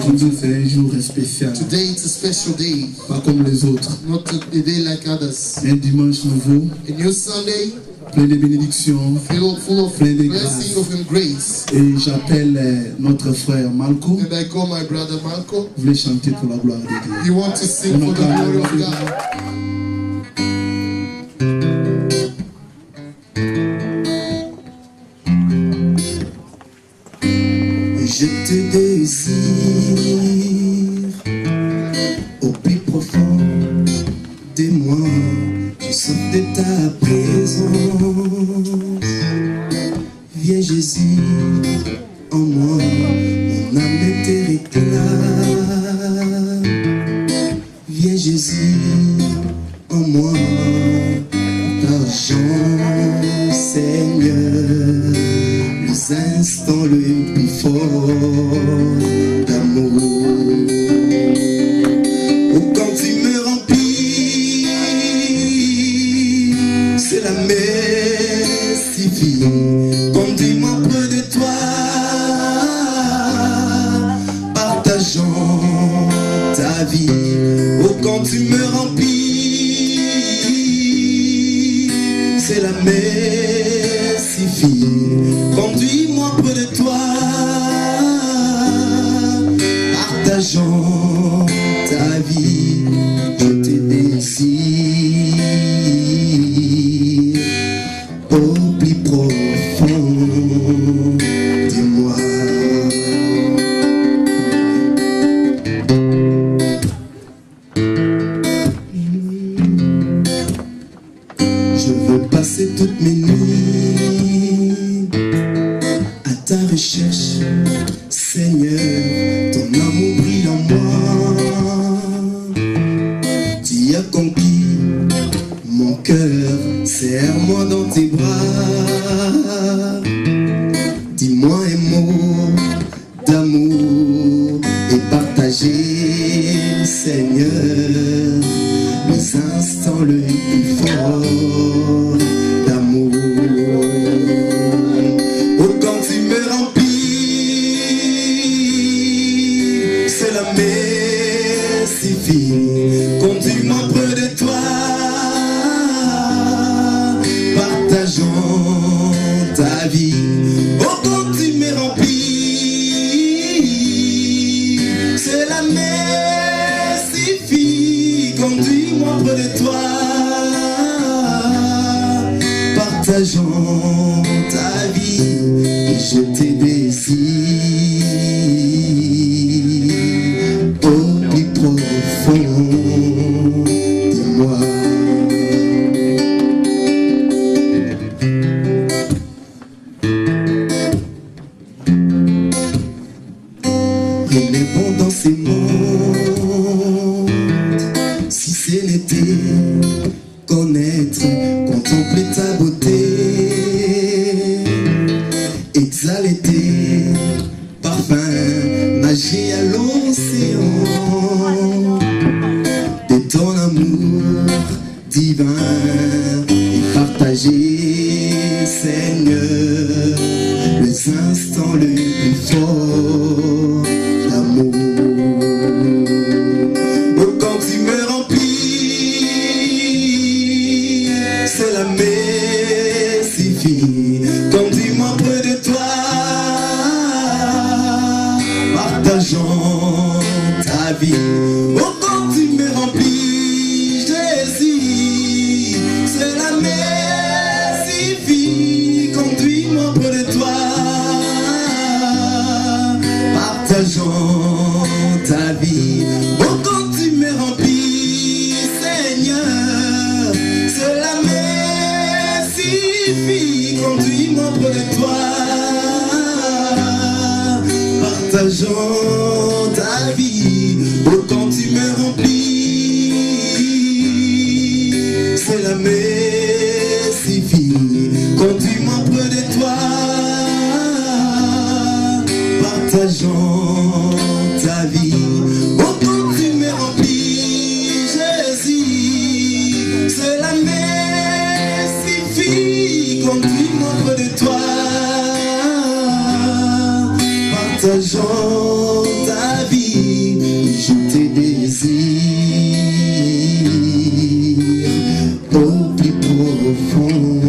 Aujourd'hui, c'est un jour spécial. Today it's a special day. Pas comme les autres. Not a day like others. Un dimanche nouveau. A new Sunday. Plein de bénédictions. Full of plein de blessing grâce. of grace. Et j'appelle notre frère Malco. And I call my brother Malco. Vous voulez chanter pour la gloire de Dieu. You want to sing for the glory of God. Je te désire au plus profond de moi. Je sors de ta présence. Viens Jésus en moi, mon âme te réclame. Viens Jésus en moi, t'argent Seigneur. Les instants les plus forts d'amour. Oh, quand tu me remplis, c'est la merci. Conduis-moi près de toi, partageons ta vie. Oh, quand tu me remplis, c'est la merci. Conduis-moi près de toi, partageons ta vie. Je te désire au plus profond de moi. Je veux passer toutes mes nuits à ta recherche, Seigneur, ton amour brille en moi. Tu as conquis mon cœur, serre-moi dans tes bras. Dis-moi un mot d'amour et partager, Seigneur, les instants les plus forts d'amour. Oh, quand tu me remplis, c'est la merci. Conduis-moi près de toi, partageons ta vie. Oh, quand tu me remplis, c'est la merci. Conduis-moi près de toi, partageons ta vie. Et je te désire au plus profond de moi. Il est bon dans ces mondes, si ce n'était connaître, contempler ta beauté, exhaler tes parfums, nager à l'océan de ton amour divin et partager, Seigneur, les instants les plus forts d'amour. Oh, quand tu me remplis, c'est la merci. Conduis-moi près de toi, partageons ta vie. Oh, quand tu me remplis, Jésus, c'est la merci. Conduis-moi près de toi, partageons ta vie. Oh, quand tu me remplis, Seigneur, c'est la merci. Conduis-moi près de toi, partageons ta vie. Oh, quand tu me remplis, c'est la merci. Conduis-moi près de toi, partageons ta vie. Oh, quand tu me remplis, Jésus, c'est la merci. Conduis-moi près de toi, partageons ta vie. vie, je te désire au plus profond.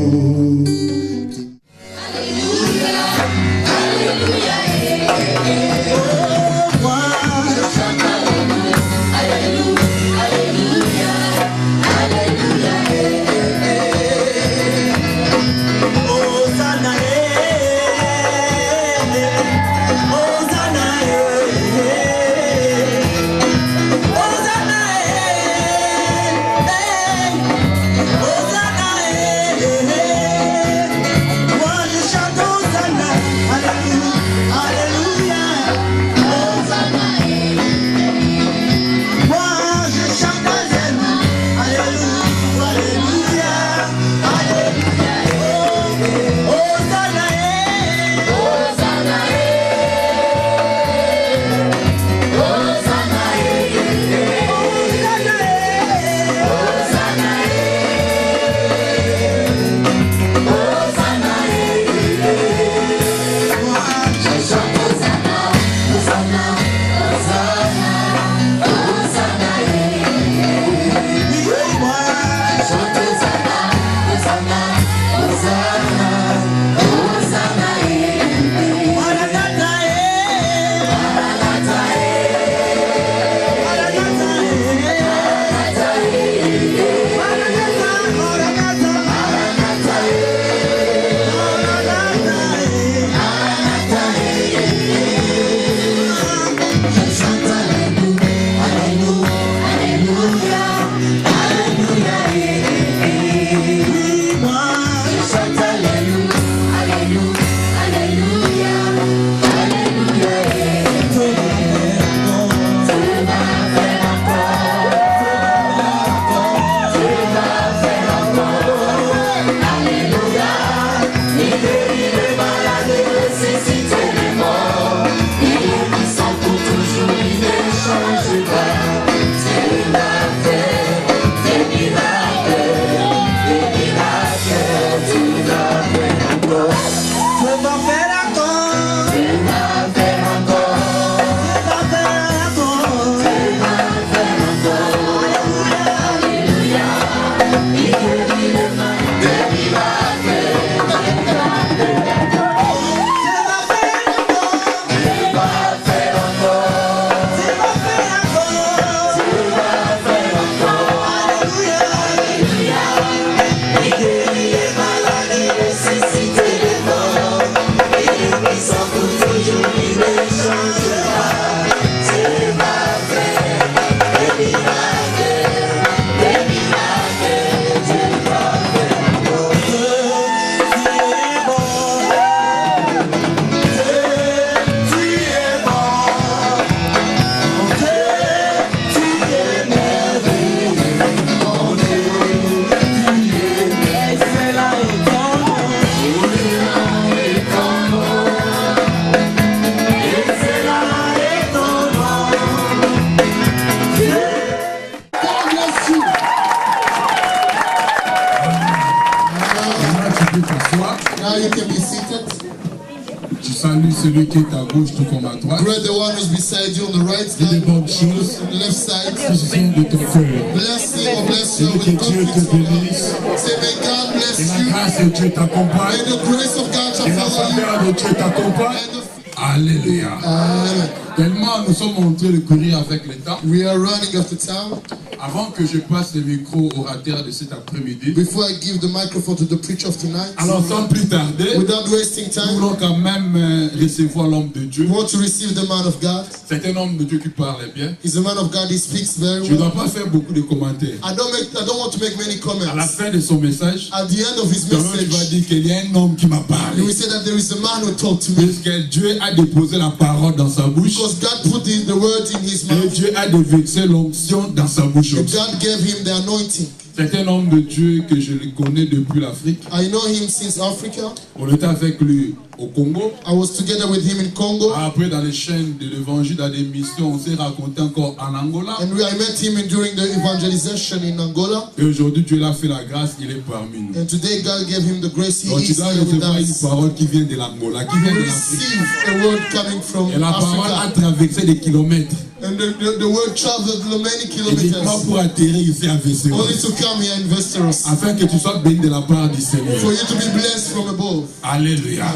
Celui qui est à gauche tout comme à droite. Greet the one who's beside you on the right Et des side, bonnes choses on the left side. qui sont de ton cœur. Blessing or bless you Et que with Dieu good te things from God. bénisse. Say, may God Et bless la you. grâce de Dieu t'accompagne. May the grace of God Et shall la follow you. faveur de Dieu t'accompagne. And the Alléluia. Amen. Tellement nous sommes en train de courir avec le temps. We are running after town. Avant que je passe le micro au orateur de cet après-midi, Before I give the microphone to the preacher of tonight, alors sans plus tarder, without wasting nous time, voulons quand même recevoir l'homme de Dieu. we want to receive the man of God. C'est un homme de Dieu qui parle bien. He's a man of God. He speaks very Je ne well. dois pas faire beaucoup de commentaires. I don't want to make many À la comments. fin de son message, At the end of his tu vas message, dire qu'il y a un homme qui m'a he parlé. will say that there is a man who talked to me. Puisque Dieu a déposé la parole dans sa bouche. Because God put the word in his Et mouth. Dieu a déversé l'onction dans sa bouche. And God gave him the anointing. C'est un homme de Dieu que je le connais depuis l'Afrique. I know him since Africa. On était avec lui au Congo. I was together with him in Congo. Après, dans les chaînes de l'évangile, dans des missions, on s'est raconté encore en Angola. And I met him during the evangelization in Angola. Et aujourd'hui, Dieu l'a fait la grâce, il est parmi nous. And today God gave him the grace. He Donc tu is dois here with recevoir une us. parole qui vient de l'Angola, qui vient de l'Afrique. Receive a word coming from Et la parole a Africa. traversé des kilomètres. And the word traveled many Et uniquement kilometers pour atterrir ici à Vesseros. only to come here in Westeros. Afin que tu sois béni de la part du Seigneur. For you to be blessed from above. Alléluia.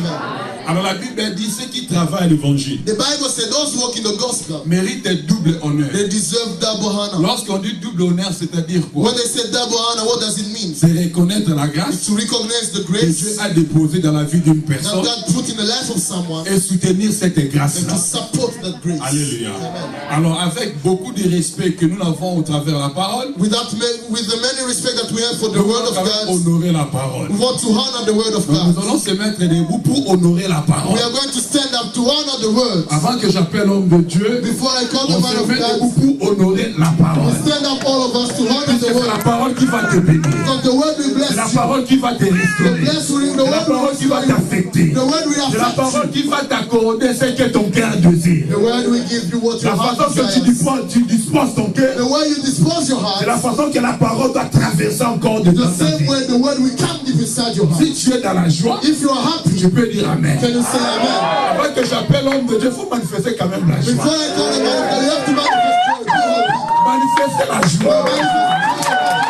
Alors la Bible dit ceux qui travaillent l'évangile The Bible said those who walk in the gospel, méritent un double honneur. they deserve double honor. Lorsqu'on dit double honneur, c'est-à-dire quoi? When they say double honor, what does it mean? C'est reconnaître la It's grâce to recognize the que Dieu grace a déposée dans la vie d'une that personne God put in the life of someone et soutenir cette and grâce-là. to support that grace. Alléluia. Amen. Alors avec beaucoup de respect que nous avons au travers de la parole, With the many respect that we have for the nous word allons of quand même God, honorer la parole. we want to honor the word of Donc nous God. allons se mettre debout pour honorer la parole. We are going to stand up to honor the word. Avant que j'appelle l'homme de Dieu, Before I call the on man se of met debout God, pour honorer la parole. we stand up all of us to honor Puisque the c'est la word. parole qui va te bénir. Because the word will C'est la bless you. parole qui va te The restaurer. bless will, the C'est la word will parole qui va restore you. t'affecter. The word will C'est la affect parole you. qui va t'accorder ce que ton cœur désire. The word will give you what your La heart façon que desires. tu disposes ton cœur, The way you dispose your c'est la heart, façon que la parole doit traverser encore de the dans ta same vie. way the word will come deep inside your heart. Si tu es dans la joie, If you are happy, tu peux dire Amen. can you say amen? Avant que j'appelle l'homme de Dieu, il faut manifester quand même la Before joie. I call the man of God, you have to manifest joy. Manifester la joie.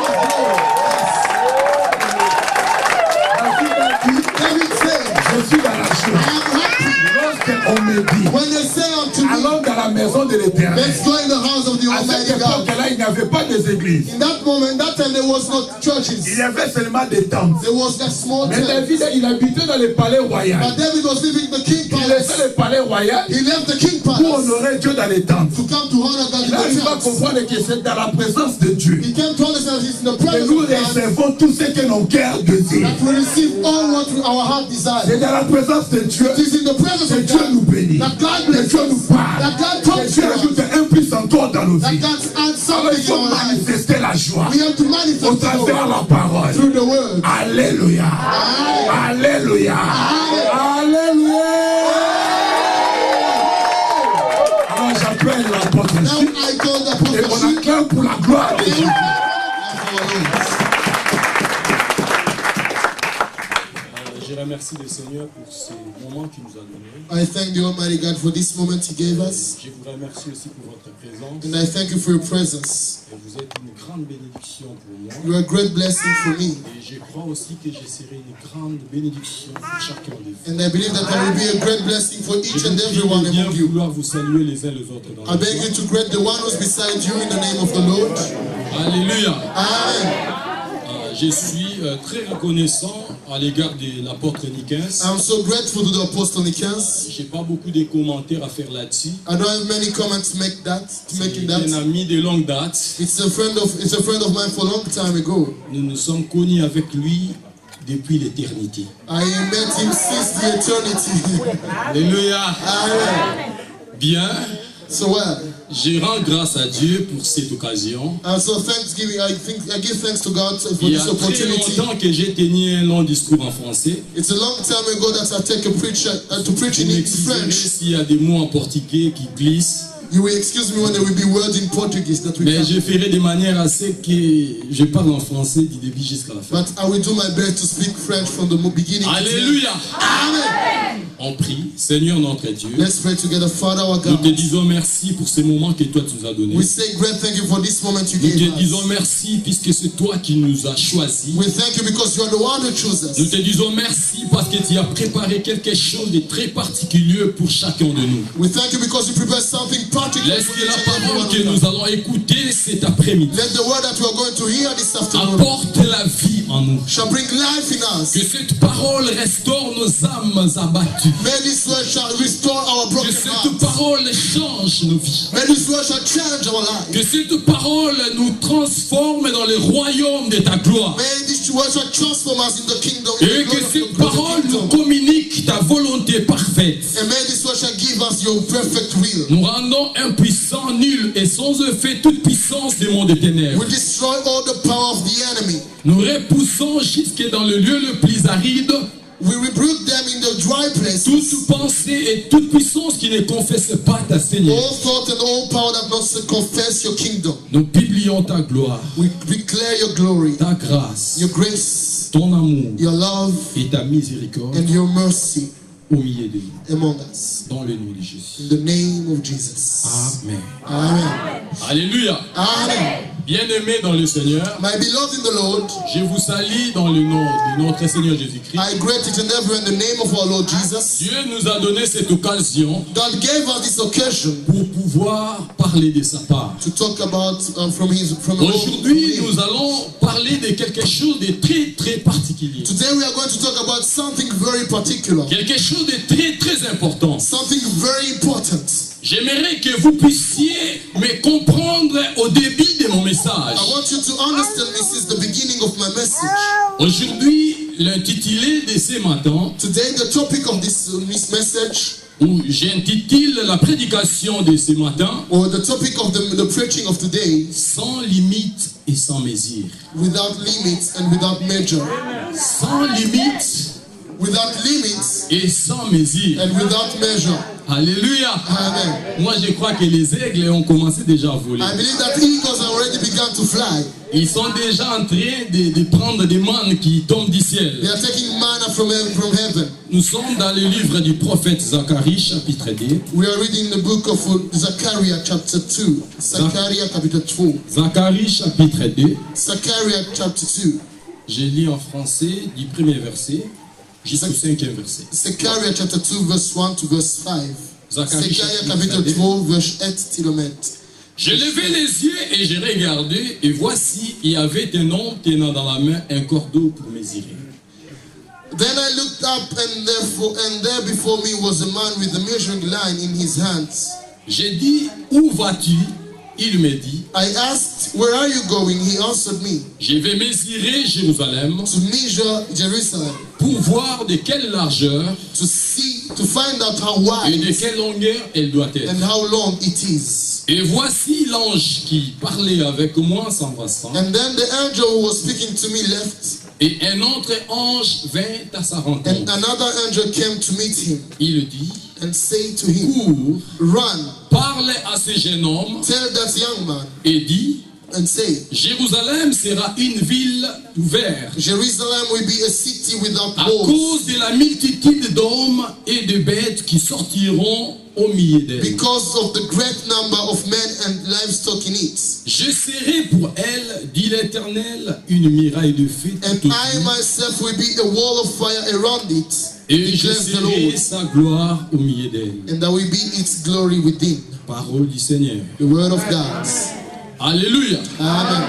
David said, Je suis dans la joie. I am happy. Lorsqu'on me dit, When they say unto me, allons dans la maison de l'Éternel. let's go in the house of the À cette Almighty God. époque-là, il n'y avait pas des églises. In that moment, that time there was no Il churches. y avait seulement des temples. There was that small Mais church. David, il habitait dans le palais royal. But David was living in the king Il laissait palace. le palais royal He left the king pour palace honorer Dieu dans les temples. to come to honor God in Là, il the va church. comprendre que c'est dans la présence de Dieu He came to understand he's in the que presence nous of God recevons tout ce que nos cœurs désirent. that we receive all what our heart desires. C'est dans la présence de Dieu It is in the presence que of Dieu nous God bénit, that God que blesses Dieu nous us, parle, that God que talks Dieu to us, ajoute un plus encore dans nos that vies. God adds Alors il something in faut our lives. manifester la joie We have to au manifest the travers de Lord la parole. through the word. Alléluia. Alléluia. Alléluia. Alors j'appelle l'apôtre Now Jules I call the et on prophet acclame pour la gloire de Dieu. Je remercie le Seigneur pour ce moment qu'il nous a donné. I thank the Almighty God for this moment He gave us. Je vous remercie aussi pour votre présence. And I thank you for your presence. Et vous êtes une grande bénédiction pour moi. You are a great blessing for me. Et je crois aussi que je serai une grande bénédiction pour chacun de vous. And I believe that I will be a great blessing for Je each vous and prie every one de bien among you. vouloir vous saluer les uns les autres dans I la beg you joie. to greet the one who's beside you in the name of the Lord. Alléluia. Amen. Je suis très reconnaissant à l'égard de l'apôtre Nicaise. I'm so grateful to the Apostle Nicaise. Je n'ai pas beaucoup de commentaires à faire là-dessus. I don't have many comments to make C'est that. un ami de longue date. It's a friend of mine for a long time ago. Nous nous sommes connus avec lui depuis l'éternité. I met him since the eternity. Alléluia. Amen. Bien, So well, je rends grâce à Dieu pour cette occasion. so Thanksgiving, I give thanks to God for Il y a this très opportunity. longtemps que j'ai tenu un long discours en français. It's a long time ago that I take a preach to preach Je in m'excuserai French. s'il y a des mots en portugais qui glissent. You will excuse me when there will be words in Portuguese that we Mais can. je ferai de manière à ce que je parle en français du début jusqu'à la fin. But I will do my best to speak French from the beginning. to the end. Alléluia. Amen. On prie, Seigneur notre Dieu. Let's pray together. Father our Nous te God, disons merci pour ce moment que toi tu nous as donné. we say great thank you for this moment you Nous gave te disons us. merci puisque c'est toi qui nous as choisis. We thank you because you are the one who chose Nous us. te disons merci parce que tu as préparé quelque chose de très particulier pour chacun de nous. We thank you because you prepared something particular Laisse for que each la and every parole one que of nous us. allons écouter cet après-midi Let the word that we are going to hear this afternoon apporte la vie en nous. shall bring life in us. Que cette parole restaure nos âmes abattues. May this word shall restore our Que broken cette hearts. parole change nos vies. May this word shall change our lives. Que cette parole nous transforme dans le royaume de ta gloire. May this word shall transform us in the kingdom. Et in the que glory cette of the parole nous kingdom. communique ta volonté parfaite. And may this word shall give us your perfect will. Nous rendons impuissants, nuls et sans effet toute puissance des mondes des ténèbres. We destroy all the power of the enemy. Nous repoussons jusque dans le lieu le plus aride We rebuke them in the dry places. Toute pensée et toute puissance qui ne confesse pas ta Seigneur. All thought and all power that not confess your kingdom. Nous publions ta gloire, We declare your glory, ta grâce, your grace, ton amour your love, et ta miséricorde and your mercy au milieu de nous. among us. Dans le nom de Jésus. In the name of Jesus. Amen. Amen. Alléluia. Amen. Bien-aimés dans le Seigneur, My beloved in the Lord, je vous salue dans le nom de notre Seigneur Jésus-Christ. I greet each and every in the name of our Lord Jesus. Dieu nous a donné cette occasion God gave us this occasion pour pouvoir parler de sa part. to talk about Aujourd'hui, nous allons parler de quelque chose de très très particulier. Today we are going to talk about something very particular, Quelque chose de très très important. something very important. J'aimerais que vous puissiez me comprendre au début de mon message. I want you to understand this is the beginning of my message. Aujourd'hui, l'intitulé de ce matin, Today the topic of this message, où j'intitule la prédication de ce matin, or the topic of the preaching of today, sans limite et sans mesure. without limits and without measure. Sans limite Without limits et sans mesure. and without measure. Alléluia. Amen. Moi, je crois que les aigles ont commencé déjà à voler. I believe that eagles have already begun to fly. Ils sont déjà en train de prendre des mannes qui tombent du ciel. They are taking manna from heaven. Nous sommes dans le livre du prophète Zacharie, chapitre 2. We are reading the book of Zechariah chapter 2. Zechariah chapter 2. Zacharie, chapitre 2. Zechariah chapter 2. Je lis en français du premier verset jusqu'au cinquième verset. Zechariah chapter 2 verse 1 to verse 5. Zacharie Zechariah chapitre chapter 2. 2 verse 8 till 8. J'ai levé les yeux et j'ai regardé, et voici, il y avait un homme tenant dans la main un cordeau pour mesurer. Then I looked up, and there before me was a man with a measuring line in his hands. J'ai dit, où vas-tu? Il me dit, I asked, where are you going? He answered me, je vais mesurer Jérusalem to measure Jerusalem, pour voir de quelle largeur to find out how et de wide quelle longueur elle doit être. and how long it is. Et voici l'ange qui parlait avec moi s'embrassant. And then the angel who was speaking to me left, Et un autre ange vint à sa and rencontre. another angel came to meet him Il dit, and said to him, cours, run, parle à ce jeune homme tell that young man, et dis, and say, Jérusalem sera une ville ouverte Jerusalem will be a city without à walls, cause de la multitude d'hommes et de bêtes qui sortiront au milieu d'elle. because of the great number of men and livestock in it. Je serai pour elle, dit l'Éternel, une muraille de feu And tout I autour, myself will be a wall of fire around it, et je declares the serai Lord, sa gloire au milieu d'elle. and there will be its glory within. Parole du Seigneur. The word of God. Alléluia. Amen.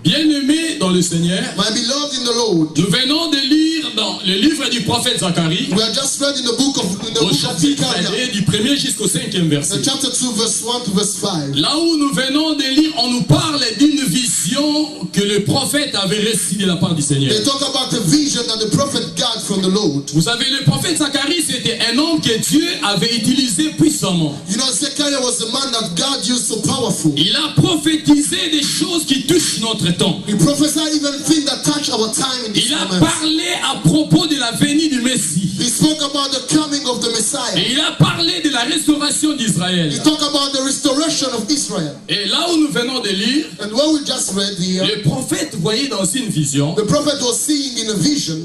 Bien-aimés dans le Seigneur, My beloved in the Lord, nous venons de lire dans le livre du prophète Zacharie, we are just read in the book of au chapitre Zechariah, 2, du 1er jusqu'au 5e verset. the chapter 2, verse 1 to verse 5. Là où nous venons de lire, on nous parle d'une vision que le prophète avait reçue de la part du Seigneur. They talk about the vision that the prophet got from the Lord. Vous savez, le prophète Zacharie, c'était un homme que Dieu avait utilisé puissamment. You know, Zechariah was a man that God used so powerful. Il a prophétisé des choses qui touchent notre temps. He prophesied even things that touch our time in this Il a moment. parlé à propos de la venue du Messie. He spoke about the coming of the Messiah. Et il a parlé de la restauration d'Israël. He talked about the restoration of Israel. Et là où nous venons de lire, And what we just read here, le prophète voyait dans une vision the prophet was seeing in a vision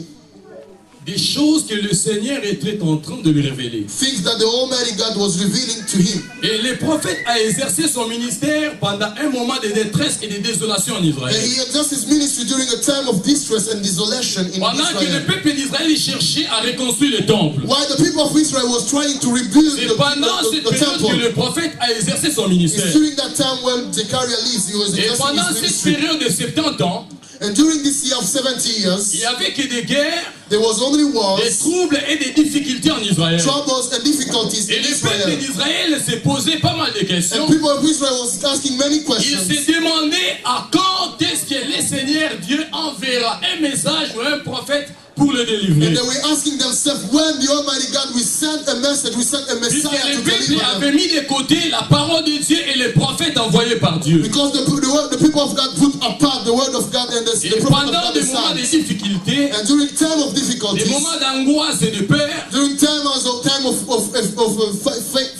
des choses que le Seigneur était en train de lui révéler. things that the Almighty God was revealing to him. Et le prophète a exercé son ministère pendant un moment de détresse et de désolation en And Israël. he exercised his ministry during a time of distress and desolation in Pendant que le Israel. peuple d'Israël cherchait à reconstruire le temple. While the people of Israel was trying to rebuild C'est pendant cette the période que temple. le prophète a exercé son It's ministère. during that time when Zechariah lives, he was Et exercising pendant his cette ministry. période de 70 ans, And during this year of 70 il years, n'y avait que des guerres, there was only wars, des troubles et des difficultés en Israël. troubles and difficulties Et in le peuple Israel. d'Israël s'est posé pas mal de questions. And people of Israel was asking many Il questions. s'est demandé à quand est-ce que le Seigneur Dieu enverra un message ou un prophète pour le délivrer. And they were asking themselves when the Almighty God will send a message, will send a Puisque Messiah le to peuple deliver avait them. mis de côté la parole de Dieu et les prophètes envoyés par Dieu. Because the people of God put apart the word of God and the Et prophet of pendant God des moments de decides. difficulté, And during time of des difficulties, moments d'angoisse et de peur, during time of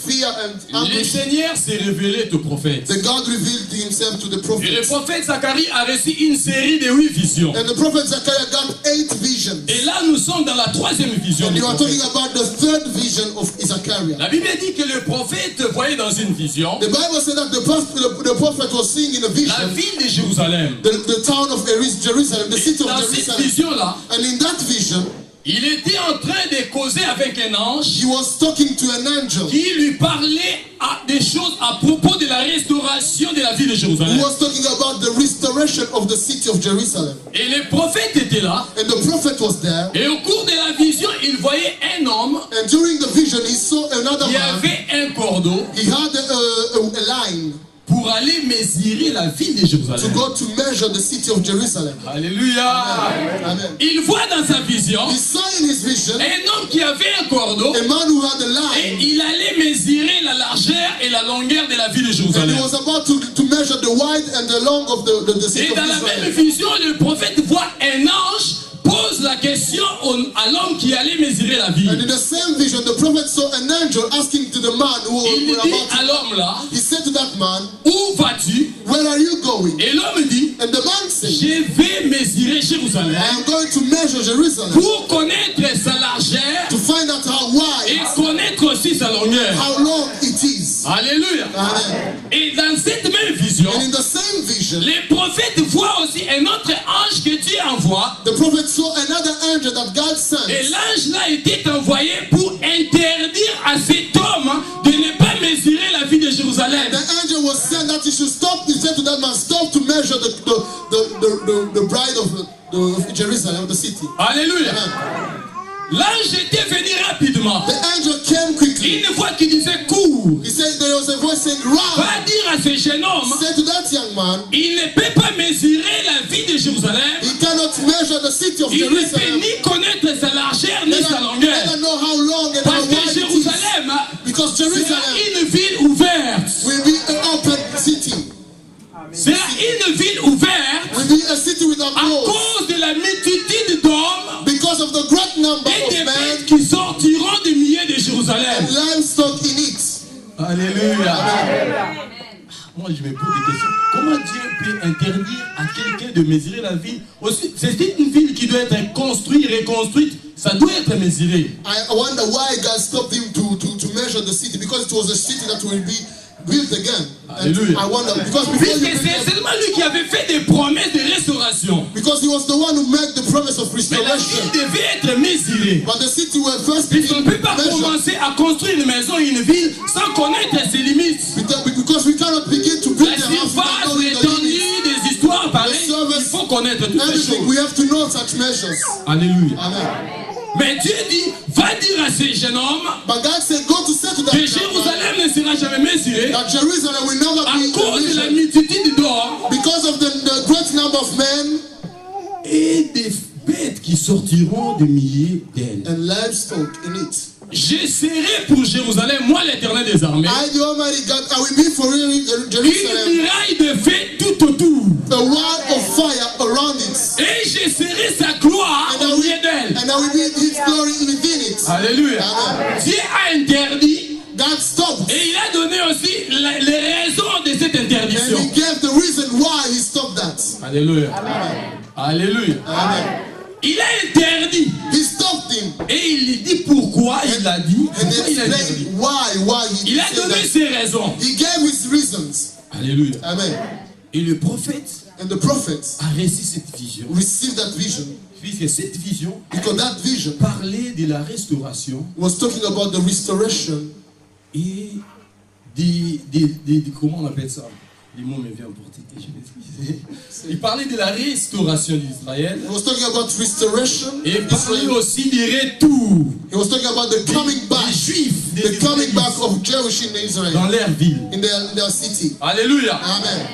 fear and le anguish, Seigneur s'est révélé au prophète. then God revealed himself to the Et le prophet. prophète Zacharie a reçu une série de 8 visions. And the prophet Zechariah got 8 visions. Et là, nous sommes dans la 3e vision And du you are prophète. talking about the third vision of Zechariah. La Bible dit que le prophète voyait dans une vision The Bible said that the prophet was seeing in a la vision ville de Jérusalem. the town of Jerusalem, the city of Dans cette Jerusalem. vision-là, And in that vision, il était en train de causer avec un ange he was talking to an angel qui lui parlait des choses à propos de la restauration de la ville de who Jérusalem. was talking about the restoration of the city of Jerusalem. Et le prophète était là. And the prophet was there. Et au cours de la vision, il voyait un homme And during the vision, he saw another qui man. avait un cordeau He had a line pour aller mesurer la ville de to Jérusalem. go to measure the city of Jerusalem. Alléluia. Amen. Il voit dans sa vision He saw in his vision un homme qui avait un cordeau a man who had a et line. il allait mesurer la largeur et la longueur de la ville de And Jérusalem. he was about to measure the wide and the long of the city Et of dans la même Israel. vision, le prophète voit un ange pose la question à l'homme qui allait mesurer la And ville. in the same vision, the prophet saw an angel asking to the man who Il was dit about à to. l'homme là, He said to that man, où vas-tu? "Where are you going?" Et l'homme dit, And the man said, je vais mesurer Jérusalem "I am going to measure Jerusalem pour connaître sa largeur to find out how et wide, connaître aussi sa longueur. how long it is." Alléluia. Amen. Et dans cette même vision, And in the same vision, les prophètes voient aussi un autre ange que Dieu envoie. the prophet saw another angel that God Et sent. l'ange là était envoyé pour interdire à cet homme de ne pas mesurer la ville de Jérusalem. The angel was sent that he should stop. He said to that man, "Stop to measure the bride of Jerusalem, the city." Alléluia. Amen. L'ange était venu rapidement. The angel came quickly. Une fois qu'il disait cours, He said there was a voice saying, "Run!" va dire à ce jeune homme, He said to that young man, il ne peut pas mesurer la ville de Jérusalem. he cannot measure the city of Il ne peut Jerusalem. ni connaître sa largeur ni Let sa her longueur. know how long and how Parce que wide it is. Jérusalem Because sera Jerusalem une ville ouverte. will be an open city. Sera une ville ouverte Will be a city without à walls. cause de la multitude d'hommes Because of the great number et of des men bêtes qui sortiront des milliers de Jérusalem. and livestock in it. Alléluia. Moi, je me pose des questions. Comment Dieu peut interdire à quelqu'un de mesurer la ville? Aussi, c'est une ville qui doit être construite, reconstruite. Ça doit être mesuré. I wonder why God stopped him to measure the city, because it was a city that will be built again. And Hallelujah. I wonder because before Puisque you c'est seulement lui qui avait fait des promesses de restauration. because he was the one who made the promise of Mais la restoration. ville devait être mesurée. But the city were first Puisqu'on ne peut pas measured. commencer à construire une maison, une ville, sans connaître ses limites. Because we cannot begin to build La a house without surface, knowing the l'étendue, limits. des histoires pareilles, The service, il faut connaître toutes ces Everything, we choses. have to know such measures. Alléluia. Amen. Mais Dieu dit, va dire à ces jeunes hommes But God said, go to say to that que man Jérusalem ne sera jamais mesurée that Jerusalem will never à be cause de la measured multitude d'hommes because of the great number of men et des bêtes qui sortiront de milliers d'elles. and livestock in it. Je serai pour Jérusalem, moi l'Éternel des armées, I, the Almighty God, I will be for une Jerusalem muraille de feu tout autour. a wall of fire around it. Et je serai sa gloire And I au milieu d'elle. will, and I will be His glory within it. Alléluia. Amen. Dieu a interdit God stopped. et il a donné aussi les raisons de cette And interdiction. He gave the reason why He stopped that. Alléluia. Alléluia. Amen. Il a interdit He stopped him et il dit pourquoi il l'a dit. and Pourquoi il a interdit. explained why he Il a said donné that. ses raisons. He gave his reasons. Alléluia. Amen. Et le prophète And the prophets a reçu cette vision. received that vision Puisque cette vision because that vision parlait de la restauration was talking about the restoration et comment on appelle ça? Les mots me viennent pour tête, je m'excuse. Il parlait de la restauration d'Israël He was talking about restoration. et il parlait Israel. aussi du retour He was talking about the coming back, des Juifs, the des coming Israélites back of Jewish in dans Israel, leur ville. in their city. Alléluia. Amen.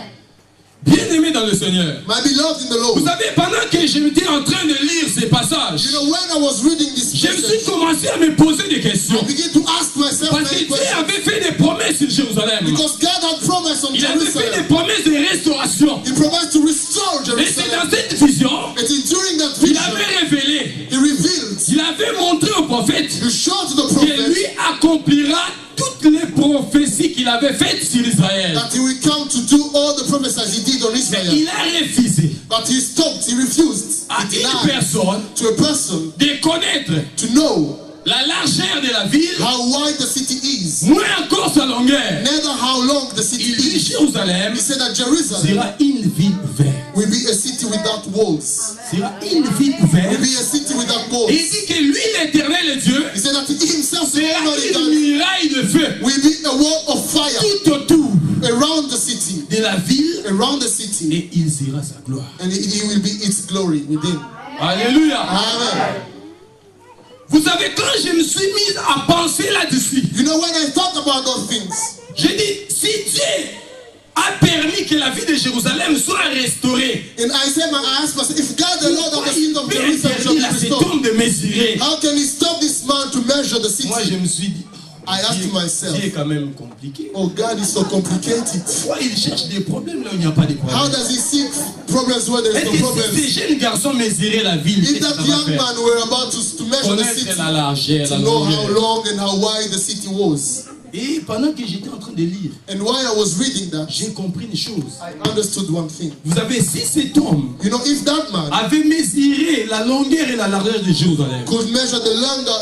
Bien-aimé dans le Seigneur. My beloved in the Vous Lord. savez, pendant que j'étais en train de lire ces passages, You know, when I was reading this je me suis passage, commencé à me poser des questions. I began to ask myself Parce que many Dieu questions. avait fait des promesses sur Jérusalem. Because God had promised on Il avait fait des Jerusalem. promesses de restauration. He promised to restore Et c'est Jerusalem. dans cette vision, And during that il vision, avait révélé, he revealed, il avait montré au prophète he showed to the que lui prophet accomplira toutes les prophéties qu'il avait faites sur Israël. that he will come to do all the promises he did on Mais Israel. il a refusé But he stopped, he refused, à he une denied personne to a person de connaître to know la largeur de la ville, how wide the city is, moins encore sa longueur. neither how long the city Il dit is. Jérusalem He said that Jerusalem sera une ville ouverte. will be a city without walls. Sera une ville Will ouverte. be a city without Et walls. il dit que lui, l'éternel le Dieu, He said that he himself, the sera Almighty une God, muraille de feu will be a wall of fire tout autour around the city, de la ville around the city, et il sera sa gloire. and he will be its glory within. Alléluia. Amen. Vous savez, quand je me suis mis à penser là-dessus, You know, when I thought about those things, j'ai dit, si Dieu a permis que la ville de Jérusalem soit restaurée, and I asked myself, if God the Lord of the city of peut Jerusalem shall be interdire à cet restored, homme de mesurer. how can he stop this man to measure the Moi, je city? me suis dit, I asked Dieu myself, est quand même compliqué. oh, God is so complicated. Pourquoi il cherche des problèmes là où il n'y a pas de How problème? does he seek problems where there is Est-ce no que si problems? ces jeunes garçons mesuraient la ville, If qu'est-ce que that ça va young faire? man were about to measure the Connaître city, la largeur, to la know how longueur. long and how wide the city was. Et pendant que j'étais en train de lire, And while I was reading that, j'ai compris une chose. I understood one thing. Vous savez, si cet homme You know, if that man avait mesuré la longueur et la largeur de Jérusalem, could measure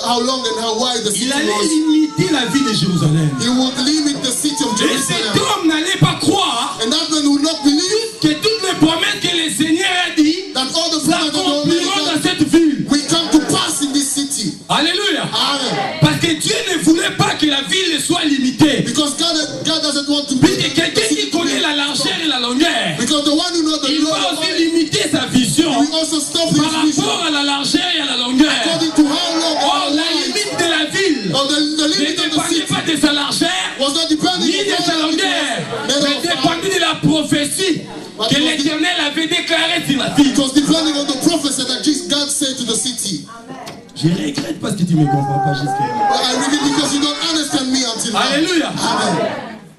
how long and how wide the city il allait was, limiter la ville de Jérusalem. he would limit the city of Et cet Jerusalem. homme n'allait pas croire And that man would not believe que toutes les promesses que le Seigneur a dit that all the prophets of the Almighty s'accompliront dans God cette ville. will come to pass in this city. Alléluia. Amen. Parce que Dieu ne voulait pas que la ville soit limitée. Because God doesn't want to be Puisque quelqu'un qui connaît la largeur et la longueur, because the one who knows the il Lord va of aussi all, limiter sa vision he will also stop par his vision rapport à la largeur et à la longueur. according to how long and Or, how la wide. limite de la ville Or the ne limit of the dépendait city pas de sa largeur, was not depending ni de sa on longueur, mais dépendait de la prophétie que l'Éternel avait déclarée sur la ville. It was depending on the prophecy that God said to the city. Je regrette parce que tu ne me comprends pas jusqu'à But I read it because you don't understand me until now. Alléluia. Amen.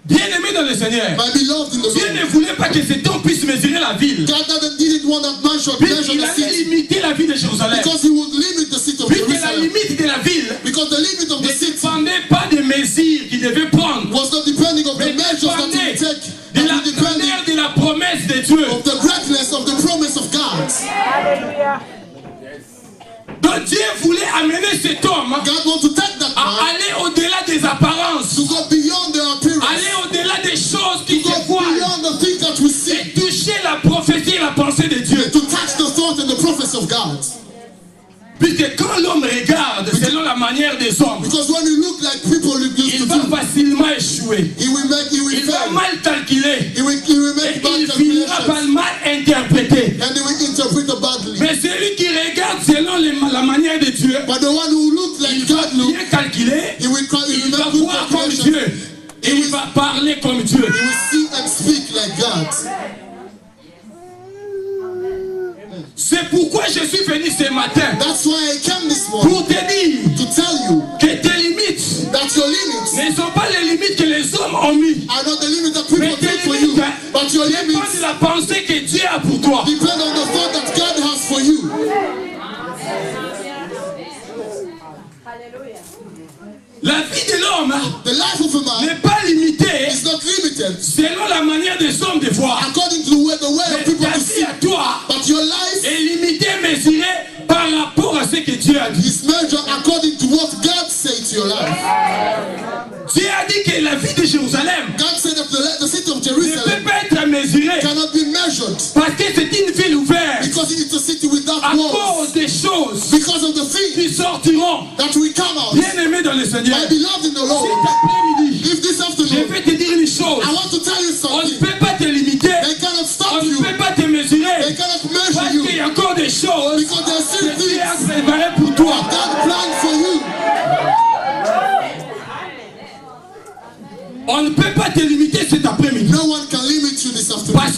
Bien-aimé dans le Seigneur, My beloved in the Dieu Lord. ne voulait pas que cet homme puisse mesurer la ville. God didn't want that man should measure Puisqu'il the allait city limiter la ville de Jérusalem. because he would limit the city of Puisque la Jerusalem. limite de la ville Because the limit of ne the city dépendait pas des mesures qu'il devait prendre, was not depending on the mais measures that he would dépendait take, de but la it depended grandeur de la promesse de Dieu. of the greatness of the promise of God. Donc Dieu voulait amener cet homme God wants to take that à man aller au-delà des apparences, to go beyond their appearance, aller au-delà des choses qui to se go voient beyond the things that we see, et toucher la prophétie et la pensée de Dieu. and to touch the thought and the prophets of God. Puisque quand l'homme regarde selon la manière des hommes, Because when you look like people used il to va do, facilement échouer. he will Il va fail. mal calculer He will et make bad il finira par calculations, mal interpréter. and he will interpret it badly. Mais celui qui regarde selon la manière de Dieu, But the one who looks like il va God look, bien calculer, he will il va make good voir comme calculations. Dieu et il va parler comme Dieu. He will see and speak like God. C'est pourquoi je suis venu ce matin That's why I came this morning pour te dire to tell you que tes limites that your limits ne sont pas les limites que les hommes ont mis. are not the limits that people Mais tes take for you, limites but your dépendent limits de la pensée que Dieu a pour toi. depend on the thought that God has for you. La vie de l'homme The life of a man n'est pas limitée is not limited selon la manière des hommes de voir. according to the way Mais of people ta to vie see, à toi but your life est limitée, mesurée par rapport à ce que Dieu a dit. is measured according to what God said to your life. Dieu a dit que la vie de Jérusalem God said that the city of ne Jerusalem peut pas être mesurée cannot be measured parce que c'est une ville ouverte because it's a city without à walls, cause des choses because of the things qui sortiront. that will come out. Bien-aimé dans le Seigneur, My beloved in the cet Lord, après-midi, if this je afternoon vais te dire une chose. I want to tell you On ne something, peut pas te limiter, they cannot on stop ne you, peut pas te they mesurer cannot parce measure qu'il y you a encore des choses because there are still que Dieu a things préparées pour toi. God planned for you. On ne peut pas te limiter cet après-midi No one can limit you this afternoon parce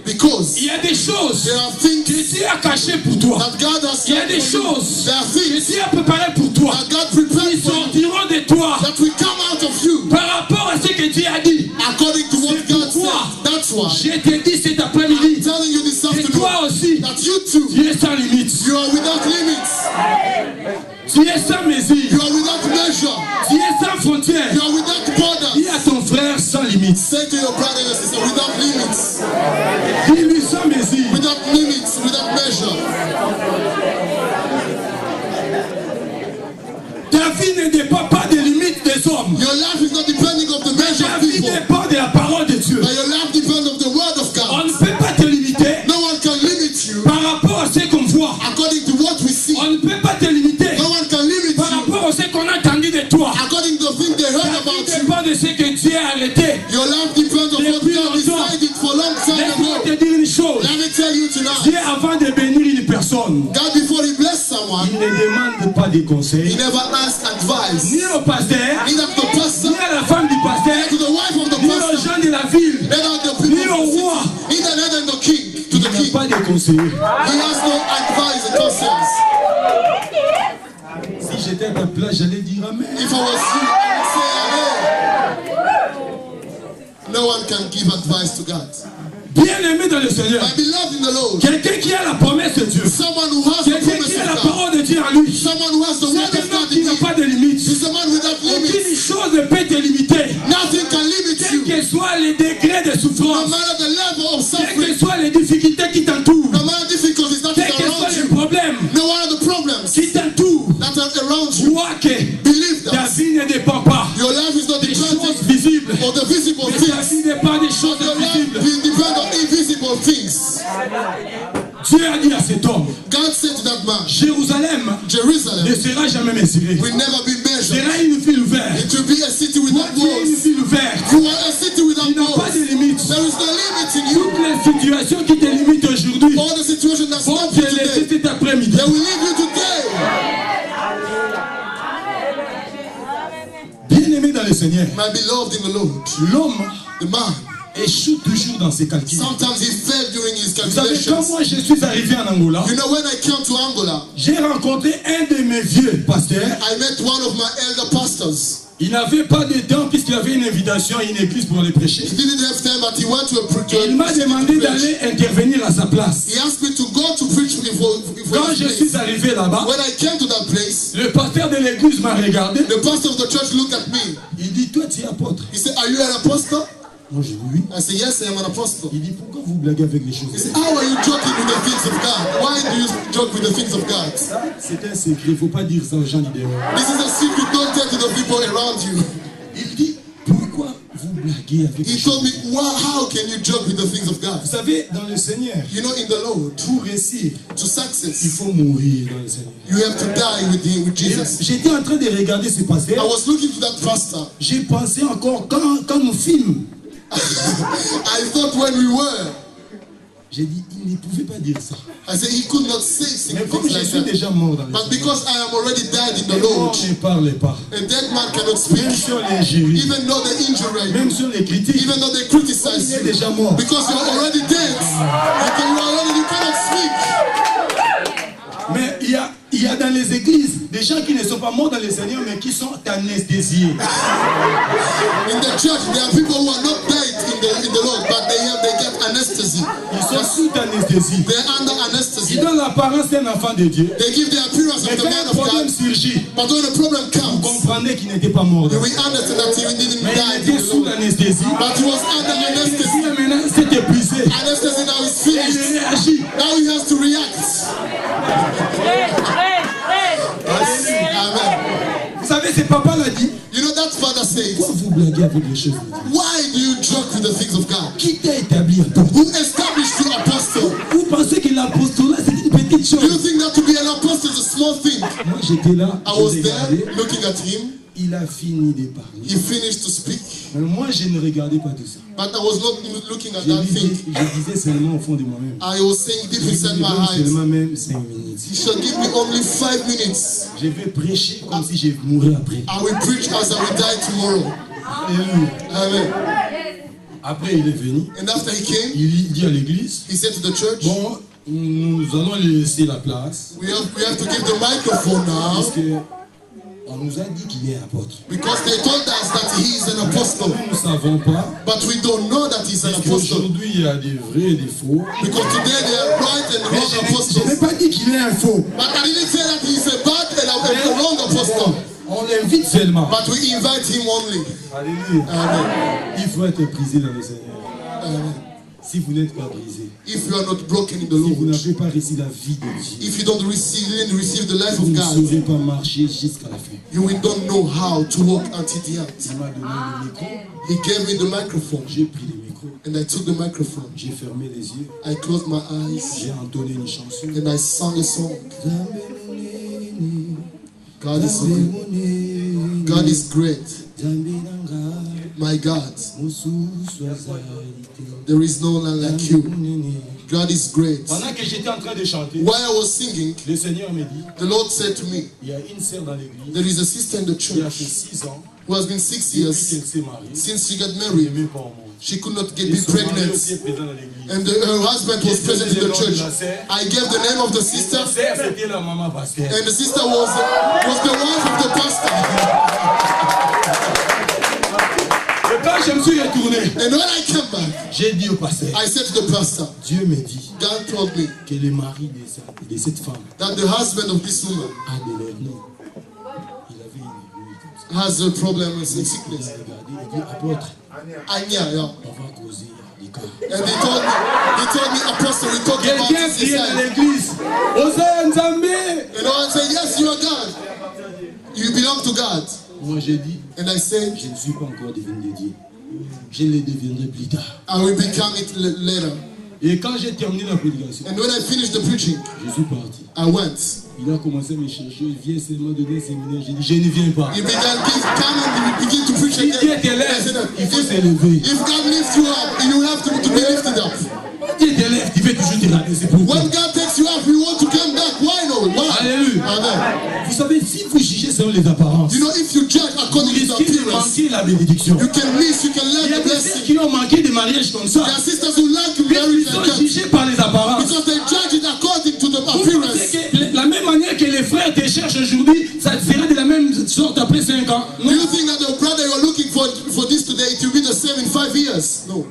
Because il y a des choses there are things que Dieu a cachées pour toi. that God has Il y a done des for you. choses There are que things Dieu a préparées pour toi. that God prepared Qui for you sortiront de toi that will come out of you par rapport à ce que Dieu a dit. according to what C'est God pourquoi said. That's why je te dis cet après-midi, I'm telling you this et afternoon toi aussi, that you too, tu es sans limite. you are without limits. Tu es sans mesure. You are without measure. Tu es sans frontières. You are without borders. Dis à ton frère sans limite. Say to your brother and sister, without limits. Dis-lui sans mesure. Without limits, without measure. Ta vie ne dépend pas des limites des hommes. Your life is not depending on the measure Ta of vie people, dépend de la parole de Dieu. but your life depends on the word of On God. ne peut pas te limiter No one can limit you par rapport à ce qu'on voit. according to what we see. On ne peut pas te limiter No one can limit par you rapport à ce qu'on a entendu de toi. according to the thing they heard Ta vie about you. dépend de ce que Dieu a arrêté. Your life depends on what Depuis God longtemps. decided for a long time Laisse-moi te ago. dire une chose. Let me tell you tonight, Dieu, avant de bénir une personne, God, before He bless someone, il ne demande pas de He conseils, never asks advice. ni au pasteur, Neither to the pastor, ni à la femme du pasteur, to the wife of the ni aux pastor, gens de la ville, neither the ni people au of the roi. city, neither the king, to Il the n'a king. pas de conseiller. He has no advice and counsels. Si j'étais à ta place, j'allais dire Amen. If I was you, I would say amen. No one can give advice to God. Bien-aimé dans le Seigneur, My beloved in the Lord, quelqu'un qui a la promesse de Dieu, someone who has the quelqu'un promise qui a la of God, parole de Dieu en lui, someone who has the word c'est of un homme God qui in n'a him, pas de limites. is a man without limits. Aucune chose ne peut te limiter. Nothing can limit Quel you. que soit les degrés de No souffrance, matter the level of quelles suffering, que soient les difficultés qui t'entourent, no matter difficulties that quels is que soient around les you, problèmes no matter the problems qui t'entourent, that are around you, crois que believe ta that vie ne dépend pas your life is not des choses dependent visibles, on the visible mais ta things. vie dépend des choses Your life invisibles. will depend on invisible things. Dieu a dit à cet homme, God said to that man, Jérusalem ne Jerusalem sera jamais mesurée. will never be measured. Sera une ville ouverte. It will be a city Toi, without tu es une walls. ville ouverte. You are a city without Il n'a pas de walls. limites. There is no limit in you. Toutes les situations qui te limitent aujourd'hui All the situations that vont stop te you laisser today, cet après-midi. they will leave you today. Bien-aimé dans le Seigneur, My beloved in the Lord, l'homme the man, échoue toujours dans ses calculs. sometimes he failed during his Vous savez, quand calculations. moi je suis arrivé en Angola, You know, when I came to Angola, j'ai rencontré un de mes vieux pasteurs. I met one of my elder pastors. Il n'avait pas de temps puisqu'il avait une invitation à une église pour les prêcher. He didn't have time, but he went to a Il m'a demandé d'aller intervenir à sa place. He asked me to go to preach before Quand his je place. suis arrivé là-bas, When I came to that place, le pasteur de l'église m'a regardé. the pastor of the church looked at me. Il dit, toi tu es apôtre. He said, "Are you an apostle?" Moi je dis oui. I said, "Yes, I am an apostle." Il dit, pourquoi vous blaguez avec les choses? He said, "How are you joking with the things of God? Why do you joke with the things of God?" C'est un secret, il ne faut pas dire ça aux gens du dehors. This is a secret. Don't tell to the people around you. Il dit, pourquoi vous blaguez avec les He choses? told me, "How can you joke with the things of God?" Vous savez, dans le Seigneur, You know, in the Lord, pour réussir, to il success, faut mourir dans le Seigneur. you have to die with him, with Et Jesus. j'étais en train de regarder ce I pasteur. was looking to that pastor. J'ai pensé encore quand nous filmons. I thought when we were, J'ai dit, il ne pouvait pas dire ça. I said he could not say Mais comme things je like suis that. déjà mort dans le But Seigneur, because I am already dead in the on Lord, ne parle pas. a dead man cannot Même speak, sur les jurys, even though they injure you, même sur les critiques, even though they il criticize est you, déjà mort. because you're already dead. You cannot speak. Mais il y a dans les églises des gens qui ne sont pas morts dans le Seigneur, mais qui sont anesthésiés. In the church, there are people who are not dead in the Lord, but they get anesthesia. Ils sont sous anesthésie. They're under Ils anesthesia. donnent l'apparence d'un enfant de Dieu. They give the appearance Mais of the quand man un of problème God, surgit, but when the problem vous comes, comprenez qu'il n'était pas mort. you will understand that he didn't Mais die il in était the sous Lord. l'anesthésie. But he was under anesthesia. Maintenant, c'est épuisé. Anesthesia now is Et il finished. réagit. Now he has to react. Amen. Vous savez, ce papa l'a dit. You know that father says, Pourquoi vous blaguez avec les choses de Dieu? why do you joke with the things of God? Qui t'a établi apôtre? Who established you apostle? Vous pensez que l'apostolat c'est une petite Do you chose? think that to be an apostle is a small thing? Moi j'étais là, I je was regardais. there looking at him. Il a fini de parler. He finished to speak, Mais moi je ne regardais pas tout ça. but I was not looking at Je that thing. disais seulement au fond de moi-même. I was saying deep inside my eyes, Seulement même 5 minutes. he shall give me only 5 minutes. Je vais prêcher comme si je mourrais après. I will preach as I will die tomorrow. Alléluia. Amen. Après, il est venu. And after he came, Il dit à l'église, he said to the church, bon, nous allons lui laisser la place. we have to give the microphone Parce now que on nous a dit qu'il est apôtre. because they told us that he is an apostle. Nous ne savons pas. But we don't know that he's an Parce apostle. qu'aujourd'hui, il y a des vrais et des faux. Because today they are right and wrong Je n'ai apostles. pas dit qu'il est un faux. But I didn't say that he's a bad and a wrong apostle. On l'invite seulement. But we invite him only. Alléluia. Amen. Il faut être brisé dans le Seigneur. Amen. Si vous n'êtes pas brisé, If you are not broken in the si vous Lord, n'avez pas reçu la vie de Dieu, if you don't receive the life vous of ne God, saurez pas marcher jusqu'à la fin. you will don't know how to walk until the end. Il m'a donné le micro, He gave me the microphone j'ai pris le micro, and I took the microphone. j'ai fermé les yeux, I closed my eyes j'ai entonné une chanson. and I sang a song. God is so good. God is great. My God, there is no one like you. God is great. Pendant que j'étais en train de chanter, While I was singing, le Seigneur me dit, the Lord said to me, il y a une sœur dans l'église there is a sister in the qui a fait church 6 ans, who has been 6 depuis qu'elle years s'est mariée, since she got elle married. n'est pas au monde. She could not Et be son mari pregnant. aussi est présent dans l'église. And her husband was present in the church. I gave the name of the sister, Sa sœur, c'était la maman pasteur. and the sister was the wife of the pastor. Et quand je me suis retourné, And when I came back, j'ai dit au pasteur, I said to the pastor, Dieu me dit God told me que le mari de cette femme that the husband of this woman a de l'hernie. Il avait une hernie comme ça. has a problem with Il sickness. a regardé, il dit, apôtre, Anya, yeah. on va causer du cas. And he told me, Apostle, we talked about Quelqu'un this criait dans inside. l'église, Osée Nzambe. And I said, yes, you are God. You belong to God. Moi j'ai dit, And I said, je ne suis pas encore devenu dédié. Je le deviendrai plus tard. I will become it later. Et quand j'ai terminé la prédication, And when I finished the preaching, je suis parti. I went. Il a commencé à me chercher, il vient seulement donner un séminaire. J'ai dit, je ne viens pas. He began to come and begin to preach Si Dieu again. te I said, lève, il faut s'élever. if God lifts you up, you have to be lifted up. Dieu te lève, il veut toujours te rabaisser. C'est pourquoi. When God takes you up, you want to come back. Why not? Why? Alléluia. Amen. Vous savez, si vous jugez selon les apparences, You know, if you judge vous according to the risquez de appearance, manquer la bénédiction. you can miss, you can Il y learn a the des sœurs blessing. qui ont manqué de mariage comme ça. There are sisters who like to Parce marry qu'ils sont like that jugés par les apparences. because they judge it according to the Vous pensez appearance. que la même manière que les frères te cherchent aujourd'hui, ça sera de la même sorte après 5 ans? Do you think that the brother you are looking for this today, it will be the same in 5 years? No.